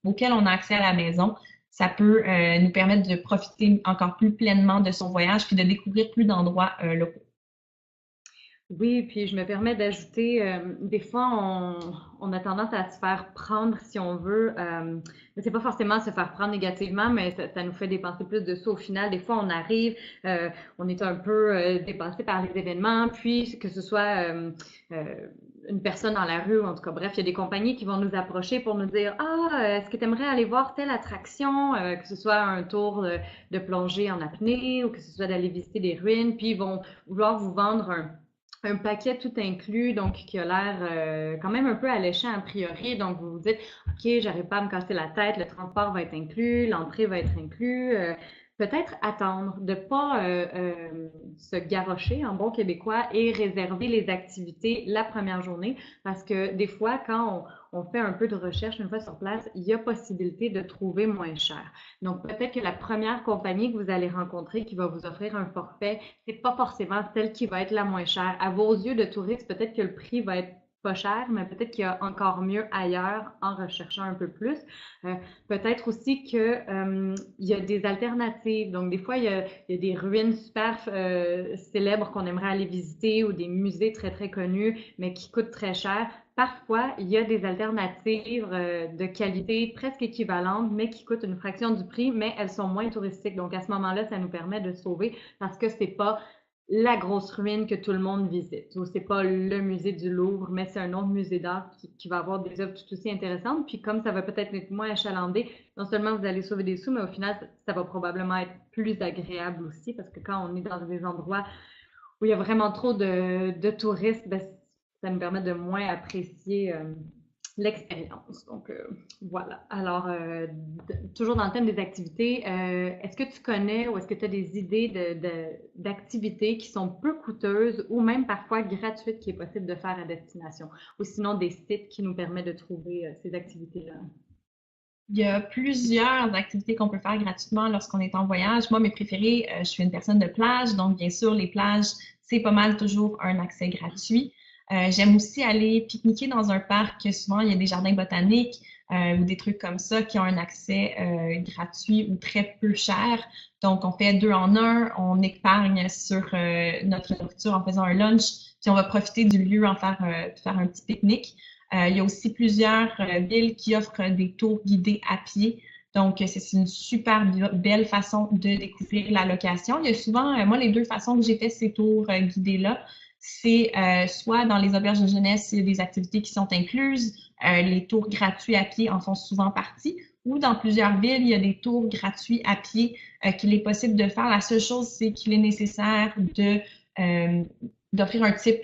auxquelles on a accès à la maison. Ça peut nous permettre de profiter encore plus pleinement de son voyage puis de découvrir plus d'endroits locaux. Oui, puis je me permets d'ajouter, des fois, on a tendance à se faire prendre, si on veut, c'est pas forcément se faire prendre négativement, mais ça nous fait dépenser plus de sous au final. Des fois, on arrive, on est un peu dépassé par les événements, puis que ce soit euh, une personne dans la rue, ou en tout cas, bref, il y a des compagnies qui vont nous approcher pour nous dire, ah, est-ce que tu aimerais aller voir telle attraction, que ce soit un tour de plongée en apnée ou que ce soit d'aller visiter des ruines, puis ils vont vouloir vous vendre un paquet tout inclus, donc qui a l'air quand même un peu alléchant a priori. Donc, vous vous dites, OK, j'arrive pas à me casser la tête, le transport va être inclus, l'entrée va être inclus. Peut-être attendre, de pas se garrocher en bon québécois et réserver les activités la première journée, parce que des fois, quand on fait un peu de recherche une fois sur place, il y a possibilité de trouver moins cher. Donc, peut-être que la première compagnie que vous allez rencontrer qui va vous offrir un forfait, c'est pas forcément celle qui va être la moins chère. À vos yeux de touristes, peut-être que le prix va être pas cher, mais peut-être qu'il y a encore mieux ailleurs en recherchant un peu plus. Euh, Peut-être aussi que il y a des alternatives. Donc, des fois, il y a des ruines super célèbres qu'on aimerait aller visiter ou des musées très, très connus, mais qui coûtent très cher. Parfois, il y a des alternatives de qualité presque équivalentes, mais qui coûtent une fraction du prix, mais elles sont moins touristiques. Donc, à ce moment-là, ça nous permet de sauver parce que c'est pas la grosse ruine que tout le monde visite. Ou c'est pas le musée du Louvre, mais c'est un autre musée d'art qui va avoir des œuvres tout aussi intéressantes. Puis comme ça va peut-être être moins achalandé, non seulement vous allez sauver des sous, mais au final, ça va probablement être plus agréable aussi, parce que quand on est dans des endroits où il y a vraiment trop de touristes, ben, ça nous permet de moins apprécier l'expérience. Donc, voilà. Alors, toujours dans le thème des activités, est-ce que tu connais ou est-ce que tu as des idées d'activités qui sont peu coûteuses ou même parfois gratuites qui est possible de faire à destination? Ou sinon des sites qui nous permettent de trouver ces activités-là? Il y a plusieurs activités qu'on peut faire gratuitement lorsqu'on est en voyage. Moi, mes préférées, je suis une personne de plage, donc bien sûr, les plages, c'est pas mal toujours un accès gratuit. J'aime aussi aller pique-niquer dans un parc. Souvent, il y a des jardins botaniques ou des trucs comme ça qui ont un accès gratuit ou très peu cher. Donc, on fait deux en un, on épargne sur notre nourriture en faisant un lunch, puis on va profiter du lieu en faire un petit pique-nique. Il y a aussi plusieurs villes qui offrent des tours guidés à pied. Donc, c'est une super belle façon de découvrir la location. Il y a souvent, moi, les deux façons que j'ai fait ces tours guidés-là, c'est soit dans les auberges de jeunesse, il y a des activités qui sont incluses, les tours gratuits à pied en font souvent partie, ou dans plusieurs villes, il y a des tours gratuits à pied qu'il est possible de faire. La seule chose, c'est qu'il est nécessaire d'offrir un tip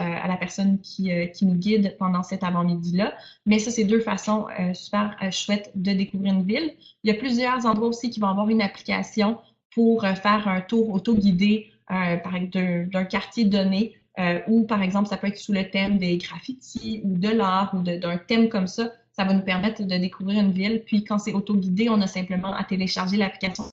à la personne qui nous guide pendant cet avant-midi-là. Mais ça, c'est deux façons super chouettes de découvrir une ville. Il y a plusieurs endroits aussi qui vont avoir une application pour faire un tour auto-guidé d'un quartier donné, ou par exemple, ça peut être sous le thème des graffitis ou de l'art ou d'un thème comme ça. Ça va nous permettre de découvrir une ville. Puis quand c'est auto-guidé, on a simplement à télécharger l'application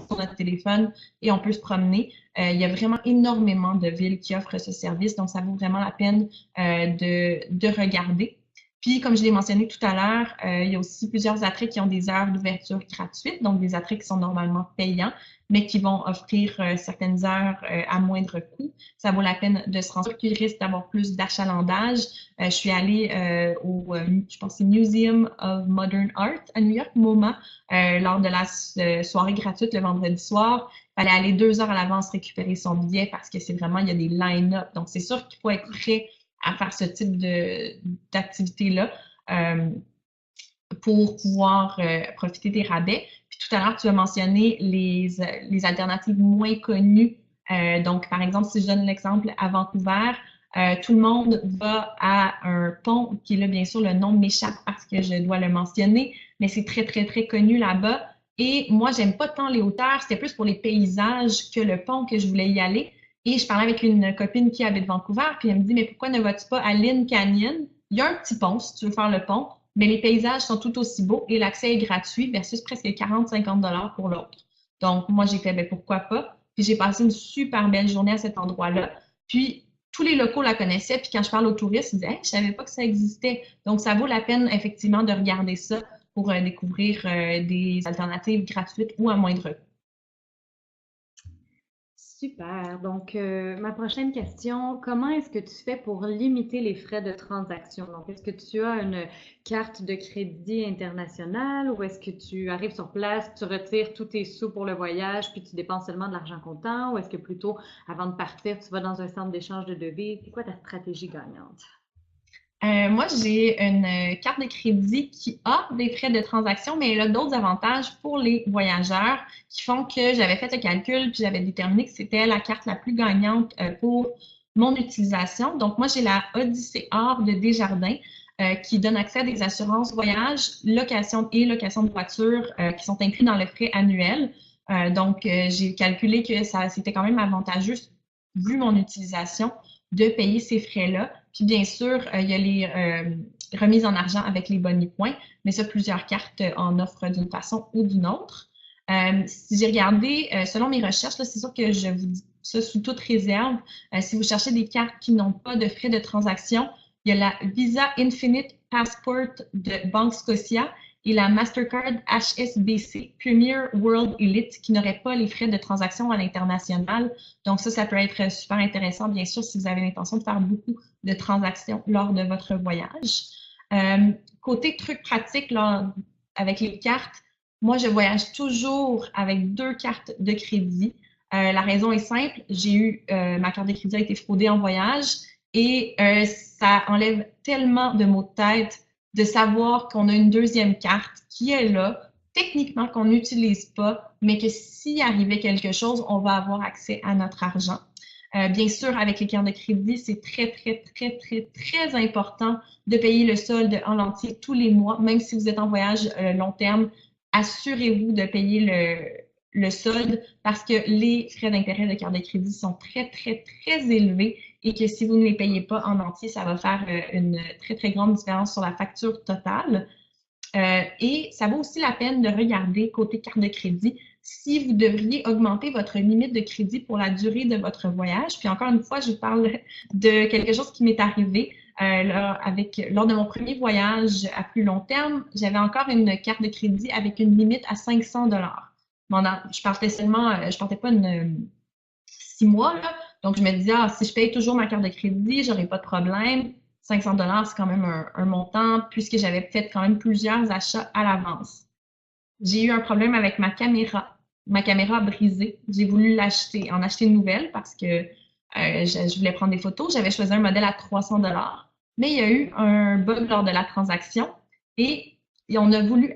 sur notre téléphone et on peut se promener. Il y a vraiment énormément de villes qui offrent ce service, donc ça vaut vraiment la peine de regarder. Puis, comme je l'ai mentionné tout à l'heure, il y a aussi plusieurs attraits qui ont des heures d'ouverture gratuites, donc des attraits qui sont normalement payants, mais qui vont offrir certaines heures à moindre coût. Ça vaut la peine de se rendre. Il risque d'avoir plus d'achalandage. Je suis allée je pense, c'est Museum of Modern Art à New York, MoMA, lors de la soirée gratuite le vendredi soir. Il fallait aller 2 heures à l'avance récupérer son billet parce que c'est vraiment, il y a des line-up. Donc, c'est sûr qu'il faut être prêt à faire ce type d'activité-là pour pouvoir profiter des rabais. Puis tout à l'heure, tu as mentionné les alternatives moins connues. Donc, par exemple, si je donne l'exemple à Vancouver, tout le monde va à un pont qui, là, bien sûr, le nom m'échappe parce que je dois le mentionner, mais c'est très, très, très connu là-bas. Et moi, j'aime pas tant les hauteurs, c'était plus pour les paysages que le pont que je voulais y aller. Et je parlais avec une copine qui habite Vancouver, puis elle me dit, mais pourquoi ne vas-tu pas à Lynn Canyon? Il y a un petit pont si tu veux faire le pont, mais les paysages sont tout aussi beaux et l'accès est gratuit versus presque 40-50 $ pour l'autre. Donc, moi, j'ai fait, ben pourquoi pas? Puis j'ai passé une super belle journée à cet endroit-là. Puis, tous les locaux la connaissaient, puis quand je parle aux touristes, ils disaient, hey, je savais pas que ça existait. Donc, ça vaut la peine, effectivement, de regarder ça pour découvrir des alternatives gratuites ou à moindre coût. Super. Donc, ma prochaine question, comment est-ce que tu fais pour limiter les frais de transaction? Donc, est-ce que tu as une carte de crédit internationale ou est-ce que tu arrives sur place, tu retires tous tes sous pour le voyage, puis tu dépenses seulement de l'argent comptant ou est-ce que plutôt, avant de partir, tu vas dans un centre d'échange de devises? C'est quoi ta stratégie gagnante? Moi, j'ai une carte de crédit qui a des frais de transaction, mais elle a d'autres avantages pour les voyageurs qui font que j'avais fait le calcul puis j'avais déterminé que c'était la carte la plus gagnante pour mon utilisation. Donc, moi, j'ai la Odyssey Or de Desjardins qui donne accès à des assurances voyage, location et location de voiture qui sont inclus dans le frais annuel. J'ai calculé que c'était quand même avantageux, vu mon utilisation, de payer ces frais-là. Puis bien sûr, il y a les remises en argent avec les boni points, mais ça, plusieurs cartes en offrent d'une façon ou d'une autre. Si j'ai regardé, selon mes recherches, là, c'est sûr que je vous dis ça sous toute réserve. Si vous cherchez des cartes qui n'ont pas de frais de transaction, il y a la Visa Infinite Passport de Banque Scotia et la Mastercard HSBC Premier World Elite qui n'aurait pas les frais de transaction à l'international. Donc ça peut être super intéressant, bien sûr, si vous avez l'intention de faire beaucoup de transactions lors de votre voyage. Côté truc pratique, là, avec les cartes, moi, je voyage toujours avec 2 cartes de crédit. La raison est simple, ma carte de crédit a été fraudée en voyage et ça enlève tellement de maux de tête de savoir qu'on a une deuxième carte qui est là, techniquement qu'on n'utilise pas, mais que s'il arrivait quelque chose, on va avoir accès à notre argent. Bien sûr, avec les cartes de crédit, c'est très, très, très, très, très important de payer le solde en entier tous les mois, même si vous êtes en voyage long terme. Assurez-vous de payer le solde parce que les frais d'intérêt de carte de crédit sont très, très, très élevés et que si vous ne les payez pas en entier, ça va faire une très, très grande différence sur la facture totale. Et ça vaut aussi la peine de regarder côté carte de crédit si vous devriez augmenter votre limite de crédit pour la durée de votre voyage. Puis encore une fois, je vous parle de quelque chose qui m'est arrivé lors de mon premier voyage à plus long terme. J'avais encore une carte de crédit avec une limite à 500 $. Je partais pas 6 mois, là. Donc, je me disais, si je paye toujours ma carte de crédit, j'aurai pas de problème. 500 $, c'est quand même un montant puisque j'avais fait quand même plusieurs achats à l'avance. J'ai eu un problème avec ma caméra. Ma caméra a brisé. J'ai voulu en acheter une nouvelle parce que je voulais prendre des photos. J'avais choisi un modèle à 300 $. Mais il y a eu un bug lors de la transaction et on a voulu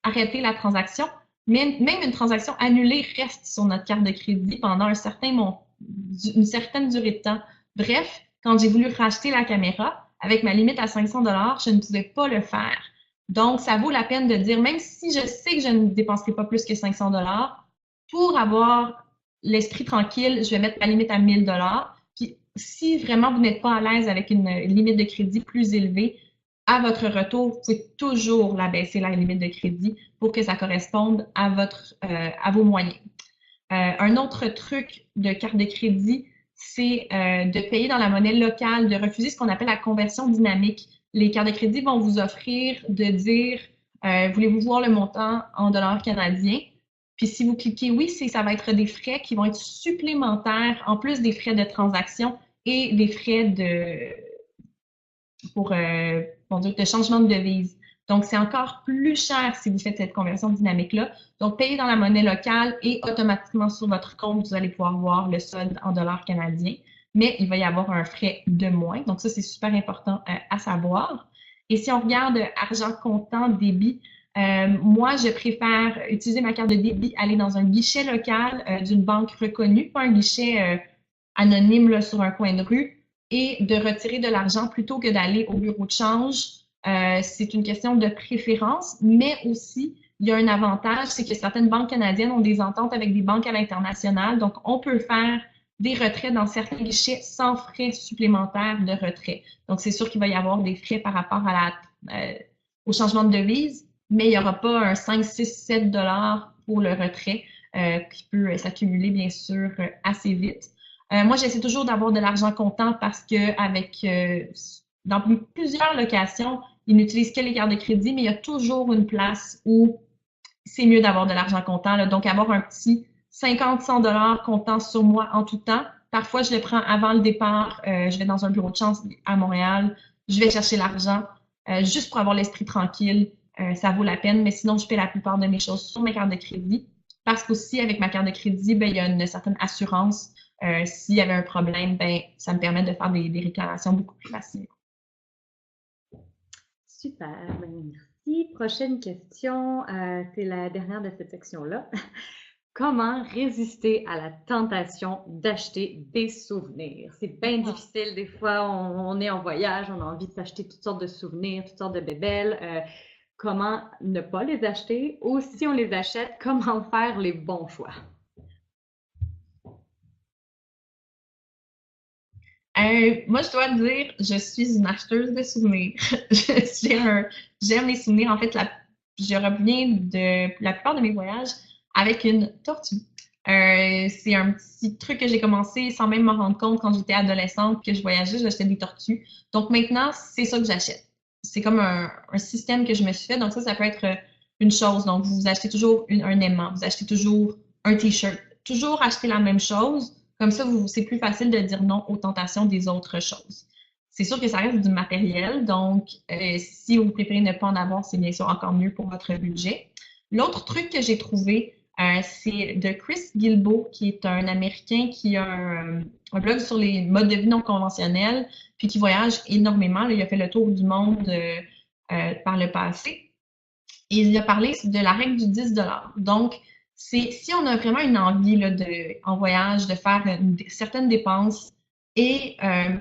arrêter la transaction. Mais même une transaction annulée reste sur notre carte de crédit pendant une certaine durée de temps. Bref, quand j'ai voulu racheter la caméra, avec ma limite à 500 $, je ne pouvais pas le faire. Donc, ça vaut la peine de dire, même si je sais que je ne dépenserai pas plus que 500 $, pour avoir l'esprit tranquille, je vais mettre ma limite à 1000 $. Puis, si vraiment vous n'êtes pas à l'aise avec une limite de crédit plus élevée, à votre retour, vous pouvez toujours la baisser, la limite de crédit, pour que ça corresponde à vos moyens. Un autre truc de carte de crédit, c'est de payer dans la monnaie locale, de refuser ce qu'on appelle la conversion dynamique. Les cartes de crédit vont vous offrir de dire voulez-vous voir le montant en dollars canadiens? Puis si vous cliquez oui, ça va être des frais qui vont être supplémentaires en plus des frais de transaction et des frais de changement de devise. Donc, c'est encore plus cher si vous faites cette conversion dynamique-là. Donc, payez dans la monnaie locale et automatiquement sur votre compte, vous allez pouvoir voir le solde en dollars canadiens. Mais il va y avoir un frais de moins. Donc, ça, c'est super important à savoir. Et si on regarde argent comptant, débit, moi, je préfère utiliser ma carte de débit, aller dans un guichet local d'une banque reconnue, pas un guichet anonyme là, sur un coin de rue, et de retirer de l'argent plutôt que d'aller au bureau de change. C'est une question de préférence, mais aussi, il y a un avantage, c'est que certaines banques canadiennes ont des ententes avec des banques à l'international. Donc, on peut faire des retraits dans certains guichets sans frais supplémentaires de retrait. Donc, c'est sûr qu'il va y avoir des frais par rapport au changement de devise, mais il n'y aura pas un 5, 6, 7 $ pour le retrait qui peut s'accumuler, bien sûr, assez vite. Moi, j'essaie toujours d'avoir de l'argent comptant parce que dans plusieurs locations, ils n'utilisent que les cartes de crédit, mais il y a toujours une place où c'est mieux d'avoir de l'argent comptant. Là. Donc, avoir un petit 50-100 $ comptant sur moi en tout temps. Parfois, je le prends avant le départ. Je vais dans un bureau de change à Montréal. Je vais chercher l'argent juste pour avoir l'esprit tranquille. Ça vaut la peine. Mais sinon, je paie la plupart de mes choses sur mes cartes de crédit. Parce qu'aussi, avec ma carte de crédit, ben, il y a une certaine assurance. S'il y avait un problème, ben, ça me permet de faire des réclamations beaucoup plus faciles. Super, ben, merci. Prochaine question, c'est la dernière de cette section-là. Comment résister à la tentation d'acheter des souvenirs? C'est bien difficile, des fois, on est en voyage, on a envie de s'acheter toutes sortes de souvenirs, toutes sortes de bébelles. Comment ne pas les acheter? Ou si on les achète, comment faire les bons choix? Moi, je dois dire, je suis une acheteuse de souvenirs. J'aime les souvenirs. En fait, je reviens de la plupart de mes voyages avec une tortue. C'est un petit truc que j'ai commencé sans même m'en rendre compte quand j'étais adolescente, que je voyageais, j'achetais des tortues. Donc maintenant, c'est ça que j'achète. C'est comme un système que je me suis fait. Donc ça peut être une chose. Donc vous achetez toujours un aimant, vous achetez toujours un t-shirt, toujours acheter la même chose. Comme ça, c'est plus facile de dire non aux tentations des autres choses. C'est sûr que ça reste du matériel, donc si vous préférez ne pas en avoir, c'est bien sûr encore mieux pour votre budget. L'autre truc que j'ai trouvé, c'est de Chris Guillebeau, qui est un Américain qui a un blog sur les modes de vie non conventionnels, puis qui voyage énormément. Là, il a fait le tour du monde par le passé. Et il a parlé de la règle du 10 $. Donc, si on a vraiment une envie là, en voyage de faire certaines dépenses et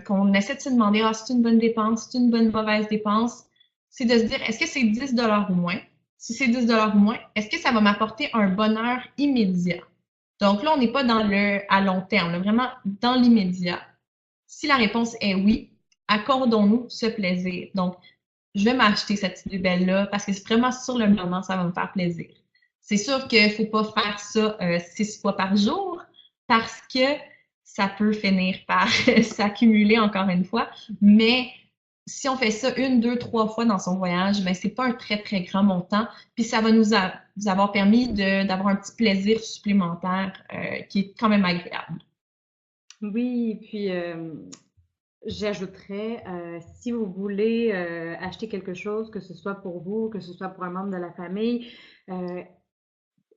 qu'on essaie de se demander c'est une bonne dépense, c'est une bonne mauvaise dépense, c'est de se dire est-ce que c'est 10 $ ou moins? Si c'est 10 $ ou moins, est-ce que ça va m'apporter un bonheur immédiat? Donc là, on n'est pas dans le à long terme, là, vraiment dans l'immédiat. Si la réponse est oui, accordons-nous ce plaisir. Donc, je vais m'acheter cette petite belle-là parce que c'est vraiment sur le moment, ça va me faire plaisir. C'est sûr qu'il ne faut pas faire ça 6 fois par jour parce que ça peut finir par s'accumuler encore une fois. Mais si on fait ça 1, 2, 3 fois dans son voyage, ben c'est pas un très, très grand montant. Puis ça va nous avoir permis d'avoir un petit plaisir supplémentaire qui est quand même agréable. Oui, puis j'ajouterais, si vous voulez acheter quelque chose, que ce soit pour vous, que ce soit pour un membre de la famille,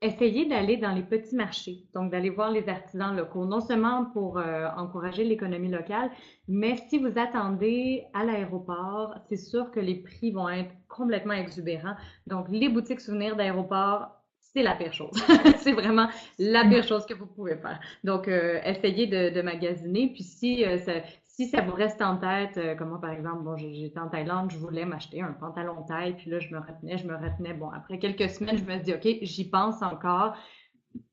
essayez d'aller dans les petits marchés, donc d'aller voir les artisans locaux, non seulement pour encourager l'économie locale, mais si vous attendez à l'aéroport, c'est sûr que les prix vont être complètement exubérants. Donc, les boutiques souvenirs d'aéroport, c'est la pire chose. C'est vraiment la pire chose que vous pouvez faire. Donc, essayez de magasiner. Puis si ça vous reste en tête, comme moi par exemple, bon, j'étais en Thaïlande, je voulais m'acheter un pantalon taille, puis là je me retenais. Bon, après quelques semaines, je me dis, OK, j'y pense encore,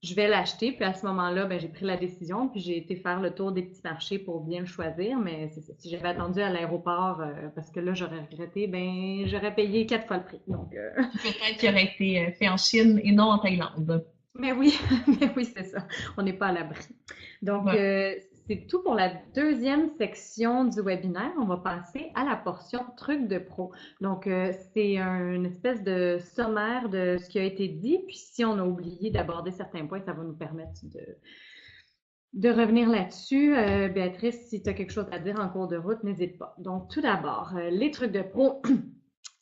je vais l'acheter. Puis à ce moment-là, ben, j'ai pris la décision, puis j'ai été faire le tour des petits marchés pour bien le choisir. Mais c'est ça, si j'avais attendu à l'aéroport, parce que là j'aurais regretté, ben j'aurais payé 4 fois le prix. Donc, peut-être qu'il aurait été fait en Chine et non en Thaïlande. Mais oui, mais oui, c'est ça. On n'est pas à l'abri. Donc, c'est tout pour la deuxième section du webinaire. On va passer à la portion trucs de pro. Donc, c'est une espèce de sommaire de ce qui a été dit. Puis, si on a oublié d'aborder certains points, ça va nous permettre de revenir là-dessus. Béatrice, si tu as quelque chose à dire en cours de route, n'hésite pas. Donc, tout d'abord, les trucs de pro,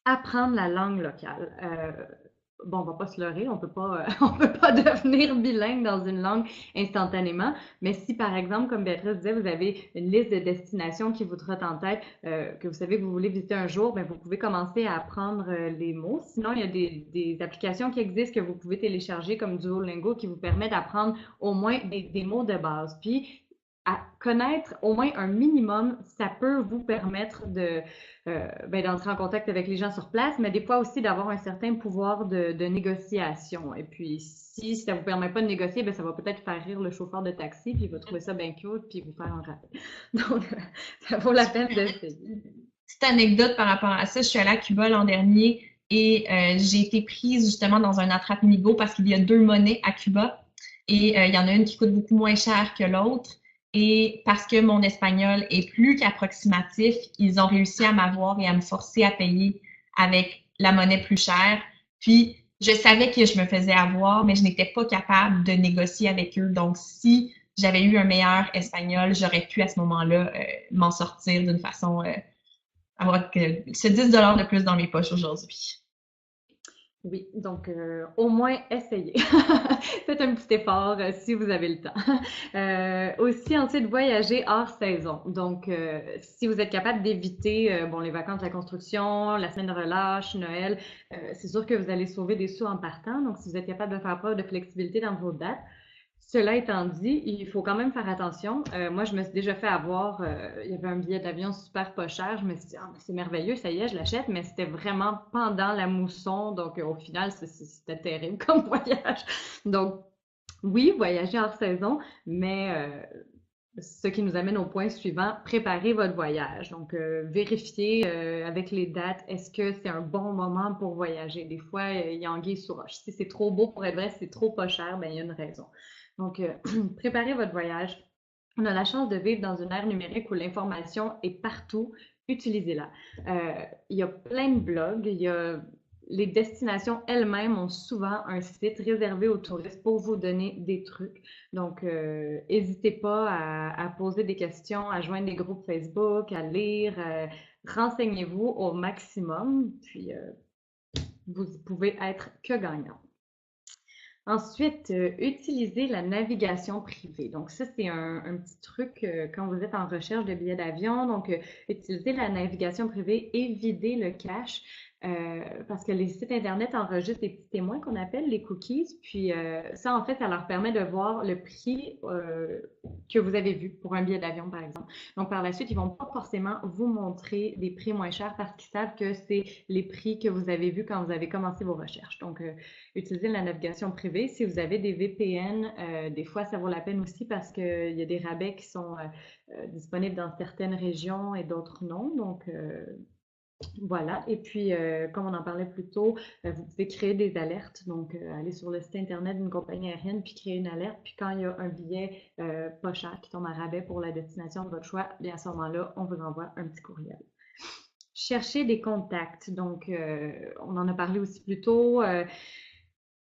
apprendre la langue locale. Bon, on va pas se leurrer, on peut pas devenir bilingue dans une langue instantanément. Mais si, par exemple, comme Béatrice disait, vous avez une liste de destinations qui vous trotte en tête, que vous savez que vous voulez visiter un jour, ben vous pouvez commencer à apprendre les mots. Sinon, il y a des applications qui existent que vous pouvez télécharger comme Duolingo qui vous permet d'apprendre au moins des mots de base. Puis, à connaître au moins un minimum, ça peut vous permettre d'entrer en contact avec les gens sur place, mais des fois aussi d'avoir un certain pouvoir de négociation. Et puis, si ça ne vous permet pas de négocier, ben, ça va peut-être faire rire le chauffeur de taxi, puis il va trouver ça bien cute, puis vous faire un rappel. Donc, ça vaut la peine d'essayer. Petite anecdote par rapport à ça, je suis allée à Cuba l'an dernier et j'ai été prise justement dans un attrape-nigo parce qu'il y a 2 monnaies à Cuba et il y en a une qui coûte beaucoup moins cher que l'autre. Et parce que mon espagnol est plus qu'approximatif, ils ont réussi à m'avoir et à me forcer à payer avec la monnaie plus chère. Puis, je savais que je me faisais avoir, mais je n'étais pas capable de négocier avec eux. Donc, si j'avais eu un meilleur espagnol, j'aurais pu à ce moment-là m'en sortir d'une façon, avoir ce 10 de plus dans mes poches aujourd'hui. Oui, donc au moins essayez. Faites un petit effort si vous avez le temps. Aussi, ensuite, voyager hors saison. Donc, si vous êtes capable d'éviter bon, les vacances de la construction, la semaine de relâche, Noël, c'est sûr que vous allez sauver des sous en partant. Donc, si vous êtes capable de faire preuve de flexibilité dans vos dates, cela étant dit, il faut quand même faire attention. Moi, je me suis déjà fait avoir, il y avait un billet d'avion super pas cher. Je me suis dit, ah, c'est merveilleux, ça y est, je l'achète, mais c'était vraiment pendant la mousson. Donc, au final, c'était terrible comme voyage. Donc, oui, voyager hors saison, mais ce qui nous amène au point suivant, préparez votre voyage. Donc, vérifiez avec les dates, est-ce que c'est un bon moment pour voyager? Des fois, il y a anguille sous roche. Si c'est trop beau pour être vrai, si c'est trop pas cher, ben il y a une raison. Donc, préparez votre voyage. On a la chance de vivre dans une ère numérique où l'information est partout. Utilisez-la. Il y a plein de blogs, les destinations elles-mêmes ont souvent un site réservé aux touristes pour vous donner des trucs. Donc, n'hésitez pas à poser des questions, à joindre des groupes Facebook, à lire. Renseignez-vous au maximum, puis vous pouvez être que gagnant. Ensuite, utiliser la navigation privée. Donc, ça, c'est un petit truc quand vous êtes en recherche de billets d'avion. Donc, utiliser la navigation privée et vider le cache parce que les sites Internet enregistrent des petits témoins qu'on appelle les cookies. Puis, ça, en fait, ça leur permet de voir le prix que vous avez vu pour un billet d'avion, par exemple. Donc, par la suite, ils vont pas forcément vous montrer des prix moins chers parce qu'ils savent que c'est les prix que vous avez vus quand vous avez commencé vos recherches. Donc, utilisez la navigation privée. Si vous avez des VPN, des fois, ça vaut la peine aussi parce qu'il y a des rabais qui sont disponibles dans certaines régions et d'autres non. Donc, voilà. Et puis, comme on en parlait plus tôt, vous pouvez créer des alertes. Donc, aller sur le site Internet d'une compagnie aérienne puis créer une alerte. Puis, quand il y a un billet pas cher qui tombe à rabais pour la destination de votre choix, bien à ce moment-là, on vous envoie un petit courriel. Cherchez des contacts. Donc, on en a parlé aussi plus tôt.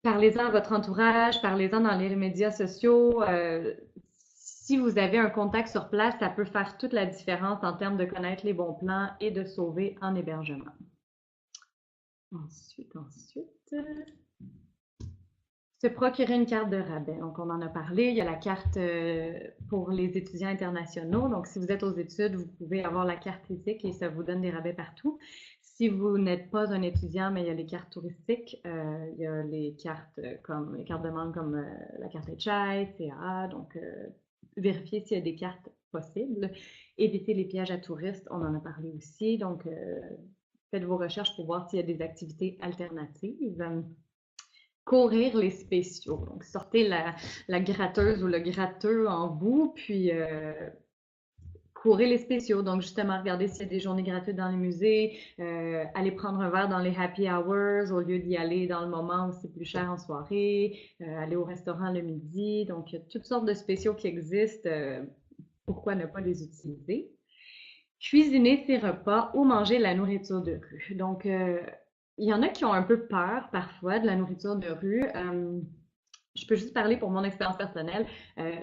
Parlez-en à votre entourage, parlez-en dans les médias sociaux. Si vous avez un contact sur place, ça peut faire toute la différence en termes de connaître les bons plans et de sauver en hébergement. Ensuite, se procurer une carte de rabais. Donc, on en a parlé. Il y a la carte pour les étudiants internationaux. Donc, si vous êtes aux études, vous pouvez avoir la carte physique et ça vous donne des rabais partout. Si vous n'êtes pas un étudiant, mais il y a les cartes touristiques, il y a les cartes comme les cartes de membre comme la carte HI, CA. Donc, vérifiez s'il y a des cartes possibles. Évitez les pièges à touristes, on en a parlé aussi. Donc, faites vos recherches pour voir s'il y a des activités alternatives. Courir les spéciaux. Donc, sortez la gratteuse ou le gratteux en vous, puis courir les spéciaux. Donc, justement, regardez s'il y a des journées gratuites dans les musées, aller prendre un verre dans les happy hours au lieu d'y aller dans le moment où c'est plus cher en soirée, aller au restaurant le midi. Donc, il y a toutes sortes de spéciaux qui existent. Pourquoi ne pas les utiliser? Cuisiner ses repas ou manger la nourriture de rue. Donc, il y en a qui ont un peu peur parfois de la nourriture de rue. Je peux juste parler pour mon expérience personnelle.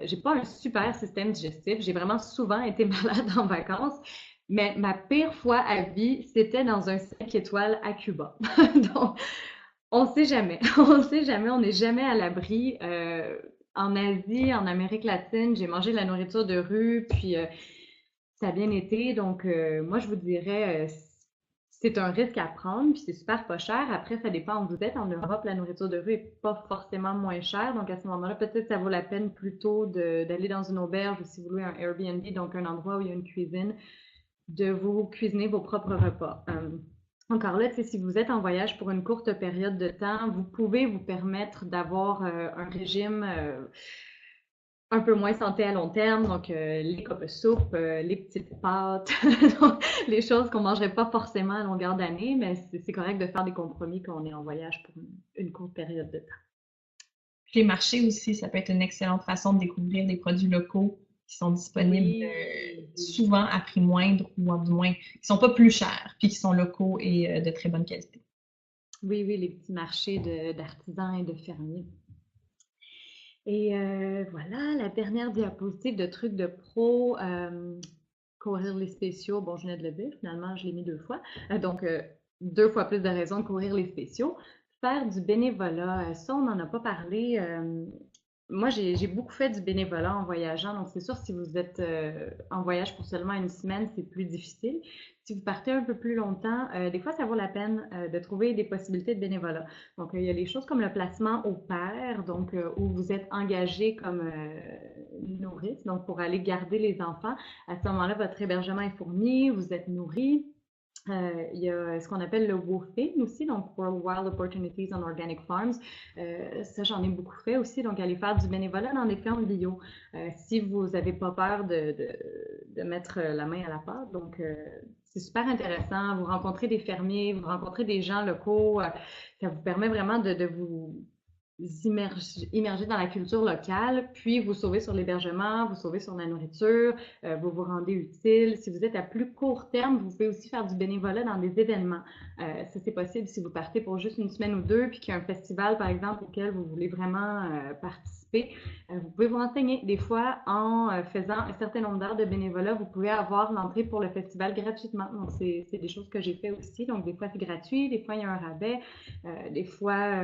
J'ai pas un super système digestif. J'ai vraiment souvent été malade en vacances. Mais ma pire fois à vie, c'était dans un 5 étoiles à Cuba. Donc, on sait jamais. On sait jamais. On n'est jamais à l'abri. En Asie, en Amérique latine, j'ai mangé de la nourriture de rue, puis ça a bien été. Donc, moi, je vous dirais, c'est un risque à prendre, puis c'est super pas cher. Après, ça dépend où vous êtes. En Europe, la nourriture de rue est pas forcément moins chère. Donc, à ce moment-là, peut-être ça vaut la peine plutôt d'aller dans une auberge ou si vous louez un Airbnb, donc un endroit où il y a une cuisine, de vous cuisiner vos propres repas. Encore là, si vous êtes en voyage pour une courte période de temps, vous pouvez vous permettre d'avoir un régime un peu moins santé à long terme, donc les copes de soupe, les petites pâtes, les choses qu'on ne mangerait pas forcément à longueur d'année, mais c'est correct de faire des compromis quand on est en voyage pour une courte période de temps. Les marchés aussi, ça peut être une excellente façon de découvrir des produits locaux qui sont disponibles souvent à prix moindre ou du moins qui ne sont pas plus chers, puis qui sont locaux et de très bonne qualité. Oui, oui, les petits marchés d'artisans et de fermiers. Et voilà, la dernière diapositive de trucs de pro, courir les spéciaux. Bon, je venais de le dire, finalement, je l'ai mis 2 fois. Donc, 2 fois plus de raisons de courir les spéciaux. Faire du bénévolat, ça, on n'en a pas parlé. Moi, j'ai beaucoup fait du bénévolat en voyageant. Donc, c'est sûr, si vous êtes en voyage pour seulement une semaine, c'est plus difficile. Si vous partez un peu plus longtemps, des fois, ça vaut la peine de trouver des possibilités de bénévolat. Donc, il y a les choses comme le placement au pair, donc où vous êtes engagé comme nourrice, donc pour aller garder les enfants. À ce moment-là, votre hébergement est fourni, vous êtes nourri. Il y a ce qu'on appelle le WOFIN aussi, donc World Wild Opportunities on Organic Farms. Ça, j'en ai beaucoup fait aussi, donc aller faire du bénévolat dans des fermes bio. Si vous n'avez pas peur de mettre la main à la pâte, donc c'est super intéressant. Vous rencontrez des fermiers, vous rencontrez des gens locaux. Ça vous permet vraiment de vous immerger dans la culture locale, puis vous sauvez sur l'hébergement, vous sauvez sur la nourriture, vous vous rendez utile. Si vous êtes à plus court terme, vous pouvez aussi faire du bénévolat dans des événements. Ça, c'est possible si vous partez pour juste une semaine ou deux, puis qu'il y a un festival, par exemple, auquel vous voulez vraiment participer. Vous pouvez vous renseigner. Des fois, en faisant un certain nombre d'heures de bénévolat, vous pouvez avoir l'entrée pour le festival gratuitement. Donc, c'est des choses que j'ai fait aussi. Donc, des fois, c'est gratuit, des fois, il y a un rabais, des fois,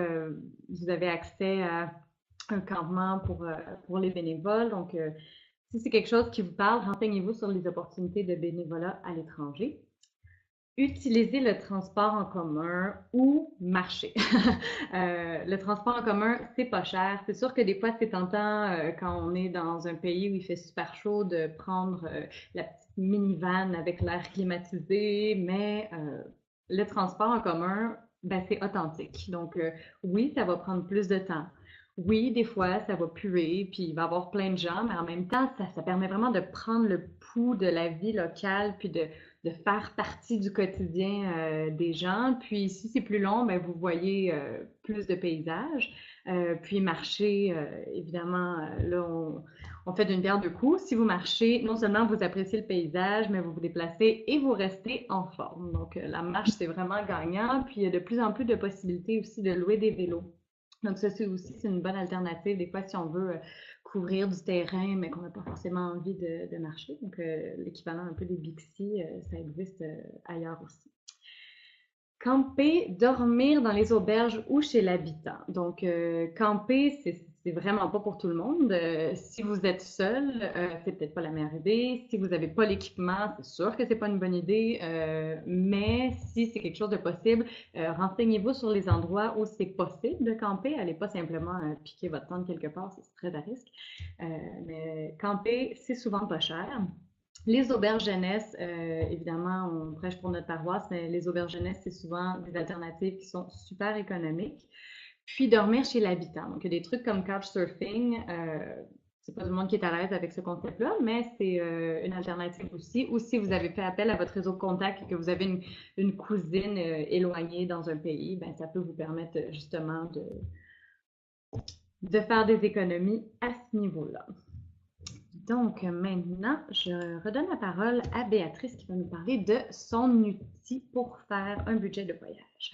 vous avez accès à un campement pour les bénévoles. Donc, si c'est quelque chose qui vous parle, renseignez-vous sur les opportunités de bénévolat à l'étranger. Utilisez le transport en commun ou marcher. Le transport en commun, c'est pas cher. C'est sûr que des fois, c'est tentant quand on est dans un pays où il fait super chaud de prendre la petite minivan avec l'air climatisé, mais le transport en commun, ben, c'est authentique. Donc, oui, ça va prendre plus de temps. Oui, des fois, ça va puer, puis il va y avoir plein de gens, mais en même temps, ça permet vraiment de prendre le pouls de la vie locale, puis de faire partie du quotidien des gens. Puis si c'est plus long, ben, vous voyez plus de paysages. Puis marcher, évidemment, là, on fait d'une pierre deux coups. Si vous marchez, non seulement vous appréciez le paysage, mais vous vous déplacez et vous restez en forme. Donc, la marche, c'est vraiment gagnant. Puis, il y a de plus en plus de possibilités aussi de louer des vélos. Donc, ça, c'est aussi une bonne alternative. Des fois, si on veut couvrir du terrain, mais qu'on n'a pas forcément envie de marcher. Donc, l'équivalent un peu des Bixi, ça existe ailleurs aussi. Camper, dormir dans les auberges ou chez l'habitant. Donc, camper, c'est vraiment pas pour tout le monde. Si vous êtes seul, c'est peut-être pas la meilleure idée. Si vous n'avez pas l'équipement, c'est sûr que c'est pas une bonne idée. Mais si c'est quelque chose de possible, renseignez-vous sur les endroits où c'est possible de camper. Allez pas simplement piquer votre tente quelque part, c'est très à risque. Mais camper, c'est souvent pas cher. Les auberges jeunesse, évidemment, on prêche pour notre paroisse, mais les auberges jeunesse, c'est souvent des alternatives qui sont super économiques. Puis dormir chez l'habitant. Donc, il y a des trucs comme couchsurfing. C'est pas tout le monde qui est à l'aise avec ce concept-là, mais c'est une alternative aussi. Ou si vous avez fait appel à votre réseau de contacts et que vous avez une cousine éloignée dans un pays, ben, ça peut vous permettre justement de faire des économies à ce niveau-là. Donc, maintenant, je redonne la parole à Béatrice qui va nous parler de son outil pour faire un budget de voyage.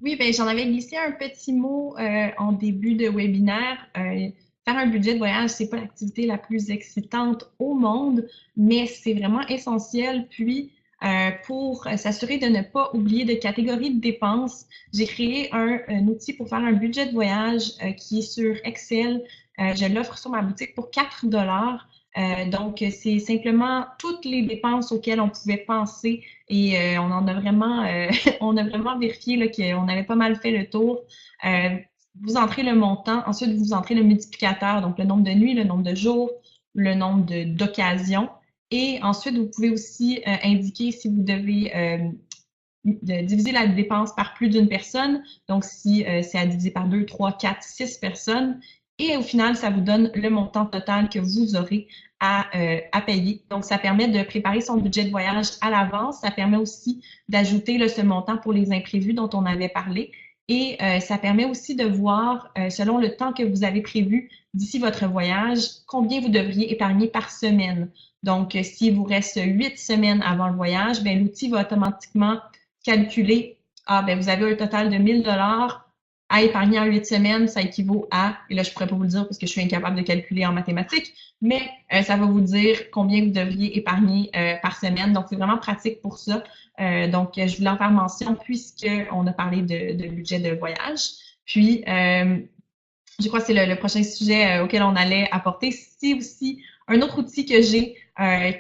Oui, ben j'en avais glissé un petit mot en début de webinaire. Faire un budget de voyage, c'est pas l'activité la plus excitante au monde, mais c'est vraiment essentiel. Puis, pour s'assurer de ne pas oublier de catégories de dépenses, j'ai créé un outil pour faire un budget de voyage qui est sur Excel. Je l'offre sur ma boutique pour 4 $. Donc, c'est simplement toutes les dépenses auxquelles on pouvait penser et on en a vraiment, on a vraiment vérifié là, qu'on avait pas mal fait le tour. Vous entrez le montant, ensuite vous entrez le multiplicateur, donc le nombre de nuits, le nombre de jours, le nombre d'occasions. Et ensuite, vous pouvez aussi indiquer si vous devez diviser la dépense par plus d'une personne. Donc, si c'est à diviser par 2, 3, 4, 6 personnes. Et au final, ça vous donne le montant total que vous aurez à payer. Donc, ça permet de préparer son budget de voyage à l'avance. Ça permet aussi d'ajouter ce montant pour les imprévus dont on avait parlé. Et ça permet aussi de voir, selon le temps que vous avez prévu d'ici votre voyage, combien vous devriez épargner par semaine. Donc, s'il vous reste 8 semaines avant le voyage, bien, l'outil va automatiquement calculer ah, ben vous avez un total de 1000 dollars à épargner en 8 semaines, ça équivaut à, et là, je pourrais pas vous le dire parce que je suis incapable de calculer en mathématiques, mais ça va vous dire combien vous devriez épargner par semaine. Donc, c'est vraiment pratique pour ça. Donc, je voulais en faire mention puisqu'on a parlé de budget de voyage. Puis, je crois que c'est le prochain sujet auquel on allait apporter. C'est aussi un autre outil que j'ai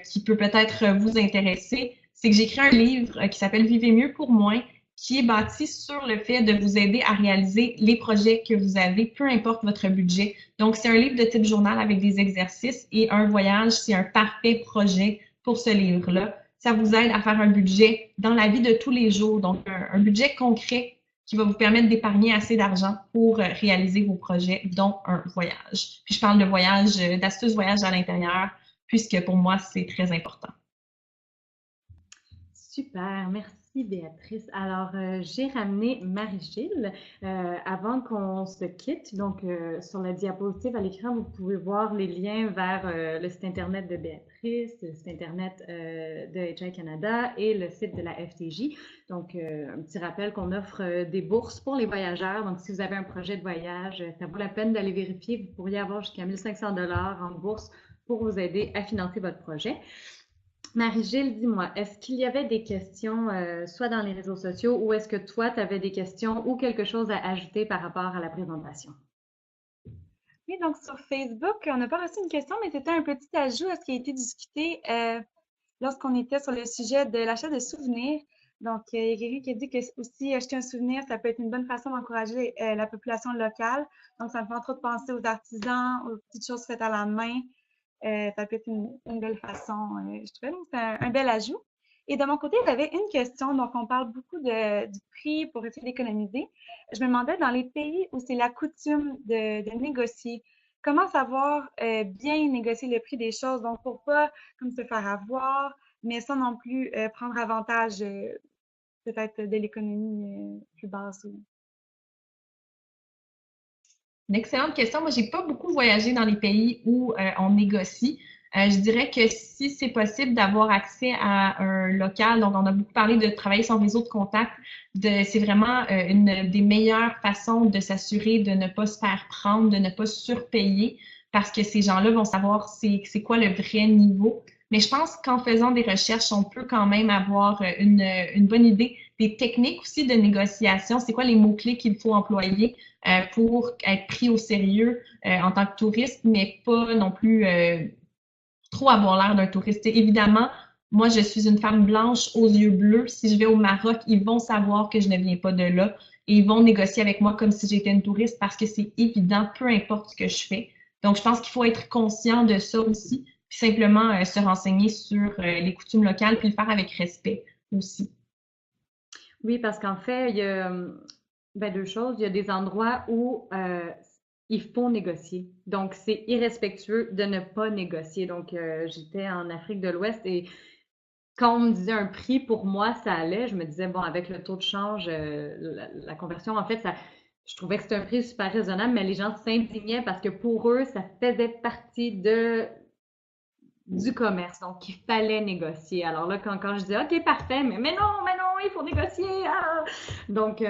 qui peut peut-être vous intéresser. C'est que j'ai écrit un livre qui s'appelle Vivez mieux pour moins, qui est bâti sur le fait de vous aider à réaliser les projets que vous avez, peu importe votre budget. Donc, c'est un livre de type journal avec des exercices et un voyage, c'est un parfait projet pour ce livre-là. Ça vous aide à faire un budget dans la vie de tous les jours, donc un budget concret qui va vous permettre d'épargner assez d'argent pour réaliser vos projets, dont un voyage. Puis je parle de voyage, d'astuces voyage à l'intérieur, puisque pour moi, c'est très important. Super, merci Béatrice. Alors, j'ai ramené Marie-Gilles avant qu'on se quitte. Donc, sur la diapositive à l'écran, vous pouvez voir les liens vers le site Internet de Béatrice, le site Internet de HI Canada et le site de la FTJ. Donc, un petit rappel qu'on offre des bourses pour les voyageurs. Donc, si vous avez un projet de voyage, ça vaut la peine d'aller vérifier. Vous pourriez avoir jusqu'à 1500 $ en bourse pour vous aider à financer votre projet. Marie-Gilles, dis-moi, est-ce qu'il y avait des questions, soit dans les réseaux sociaux, ou est-ce que toi, tu avais des questions ou quelque chose à ajouter par rapport à la présentation? Oui, donc sur Facebook, on n'a pas reçu une question, mais c'était un petit ajout à ce qui a été discuté lorsqu'on était sur le sujet de l'achat de souvenirs. Donc, il y a quelqu'un qui a dit que aussi acheter un souvenir, ça peut être une bonne façon d'encourager la population locale. Donc, ça me fait entre autres penser aux artisans, aux petites choses faites à la main. Ça peut être une belle façon, je trouvais. Donc, c'est un bel ajout. Et de mon côté, j'avais une question. Donc, on parle beaucoup du prix pour essayer d'économiser. Je me demandais, dans les pays où c'est la coutume de négocier, comment savoir bien négocier le prix des choses? Donc, pour pas comme se faire avoir, mais sans non plus prendre avantage peut-être de l'économie plus basse. Une excellente question. Moi, j'ai pas beaucoup voyagé dans les pays où on négocie. Je dirais que si c'est possible d'avoir accès à un local, donc on a beaucoup parlé de travailler son réseau de contacts, c'est vraiment une des meilleures façons de s'assurer de ne pas se faire prendre, de ne pas surpayer, parce que ces gens-là vont savoir c'est quoi le vrai niveau. Mais je pense qu'en faisant des recherches, on peut quand même avoir une bonne idée des techniques aussi de négociation. C'est quoi les mots-clés qu'il faut employer pour être pris au sérieux en tant que touriste, mais pas non plus trop avoir l'air d'un touriste. Et évidemment, moi, je suis une femme blanche aux yeux bleus. Si je vais au Maroc, ils vont savoir que je ne viens pas de là et ils vont négocier avec moi comme si j'étais une touriste parce que c'est évident, peu importe ce que je fais. Donc, je pense qu'il faut être conscient de ça aussi, puis simplement se renseigner sur les coutumes locales, puis le faire avec respect aussi. Oui, parce qu'en fait, il y a deux choses. Il y a des endroits où il faut négocier. Donc, c'est irrespectueux de ne pas négocier. Donc, j'étais en Afrique de l'Ouest et quand on me disait un prix, pour moi, ça allait. Je me disais, bon, avec le taux de change, la conversion, en fait, je trouvais que c'était un prix super raisonnable, mais les gens s'indignaient parce que pour eux, ça faisait partie du commerce. Donc, il fallait négocier. Alors là, quand je disais, OK, parfait, mais non, il faut négocier. Ah! Donc,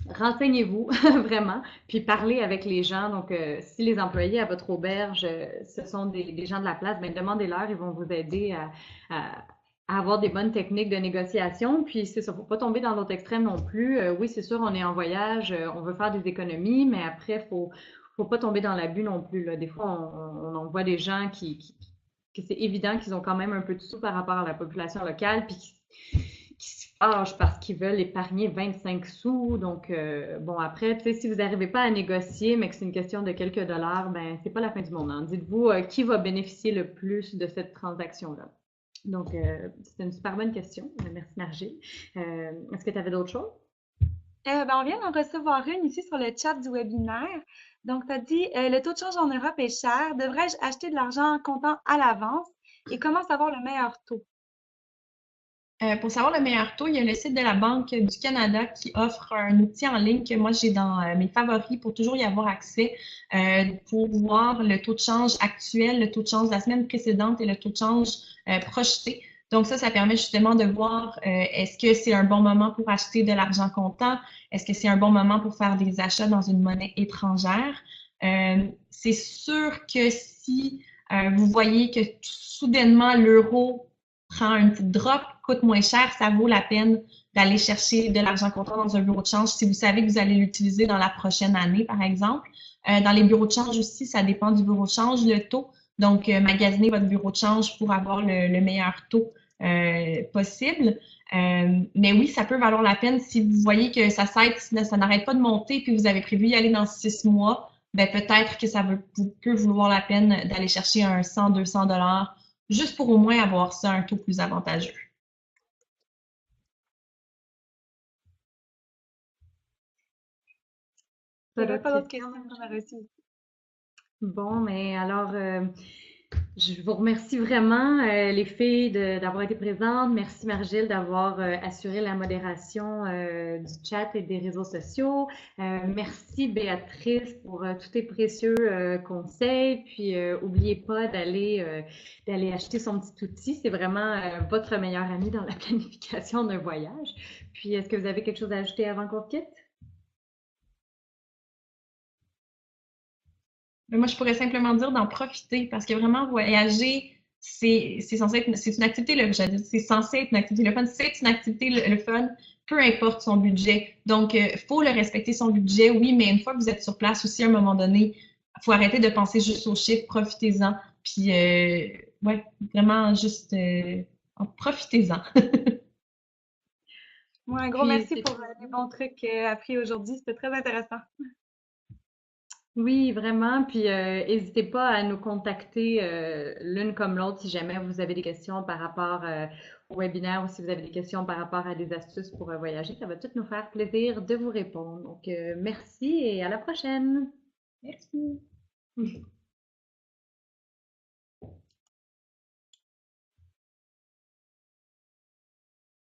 renseignez-vous vraiment, puis parlez avec les gens. Donc, si les employés à votre auberge, ce sont des gens de la place, bien, demandez-leur, ils vont vous aider à avoir des bonnes techniques de négociation. Puis, c'est ça, il ne faut pas tomber dans l'autre extrême non plus. Oui, c'est sûr, on est en voyage, on veut faire des économies, mais après, faut pas tomber dans l'abus non plus, là. Des fois, on en voit des gens que c'est évident qu'ils ont quand même un peu de sous par rapport à la population locale, puis qui se fâchent parce qu'ils veulent épargner 25 sous. Donc, bon, après, tu sais, si vous n'arrivez pas à négocier, mais que c'est une question de quelques dollars, ben, c'est pas la fin du monde, hein. Dites-vous qui va bénéficier le plus de cette transaction-là. Donc, c'est une super bonne question. Merci, Margée. Est-ce que tu avais d'autres choses? On vient d'en recevoir une ici sur le chat du webinaire. Donc, tu as dit, le taux de change en Europe est cher. Devrais-je acheter de l'argent en comptant à l'avance? Et comment savoir le meilleur taux? Pour savoir le meilleur taux, il y a le site de la Banque du Canada qui offre un outil en ligne que moi j'ai dans mes favoris pour toujours y avoir accès pour voir le taux de change actuel, le taux de change de la semaine précédente et le taux de change projeté. Donc ça permet justement de voir est-ce que c'est un bon moment pour acheter de l'argent comptant? Est-ce que c'est un bon moment pour faire des achats dans une monnaie étrangère? C'est sûr que si vous voyez que soudainement l'euro prend une petite drop, coûte moins cher, ça vaut la peine d'aller chercher de l'argent comptant dans un bureau de change si vous savez que vous allez l'utiliser dans la prochaine année, par exemple. Dans les bureaux de change aussi, ça dépend du bureau de change, le taux. Donc, magasinez votre bureau de change pour avoir le meilleur taux possible. Mais oui, ça peut valoir la peine si vous voyez que ça n'arrête pas de monter puis vous avez prévu y aller dans 6 mois, ben peut-être que peut vouloir la peine d'aller chercher un 100, 200 dollars juste pour au moins avoir ça un taux plus avantageux. Il n'y avait pas d'autres questions qu'on a reçues. Bon, mais alors, je vous remercie vraiment, les filles, d'avoir été présentes. Merci, Margile, d'avoir assuré la modération du chat et des réseaux sociaux. Merci, Béatrice, pour tous tes précieux conseils. Puis, n'oubliez pas d'aller acheter son petit outil. C'est vraiment votre meilleur ami dans la planification d'un voyage. Puis, est-ce que vous avez quelque chose à ajouter avant qu'on quitte? Mais moi, je pourrais simplement dire d'en profiter parce que vraiment, voyager, c'est censé être, c'est une activité, c'est censé être une activité le fun. C'est une activité le fun, peu importe son budget. Donc, faut le respecter son budget, oui, mais une fois que vous êtes sur place aussi, à un moment donné, faut arrêter de penser juste aux chiffres, profitez-en. Puis, ouais, vraiment juste, profitez-en. Moi, un gros Puis, merci pour les bons trucs appris aujourd'hui. C'était très intéressant. oui, vraiment. Puis, n'hésitez pas à nous contacter l'une comme l'autre si jamais vous avez des questions par rapport au webinaire ou si vous avez des questions par rapport à des astuces pour voyager. Ça va tout nous faire plaisir de vous répondre. Donc, merci et à la prochaine. Merci.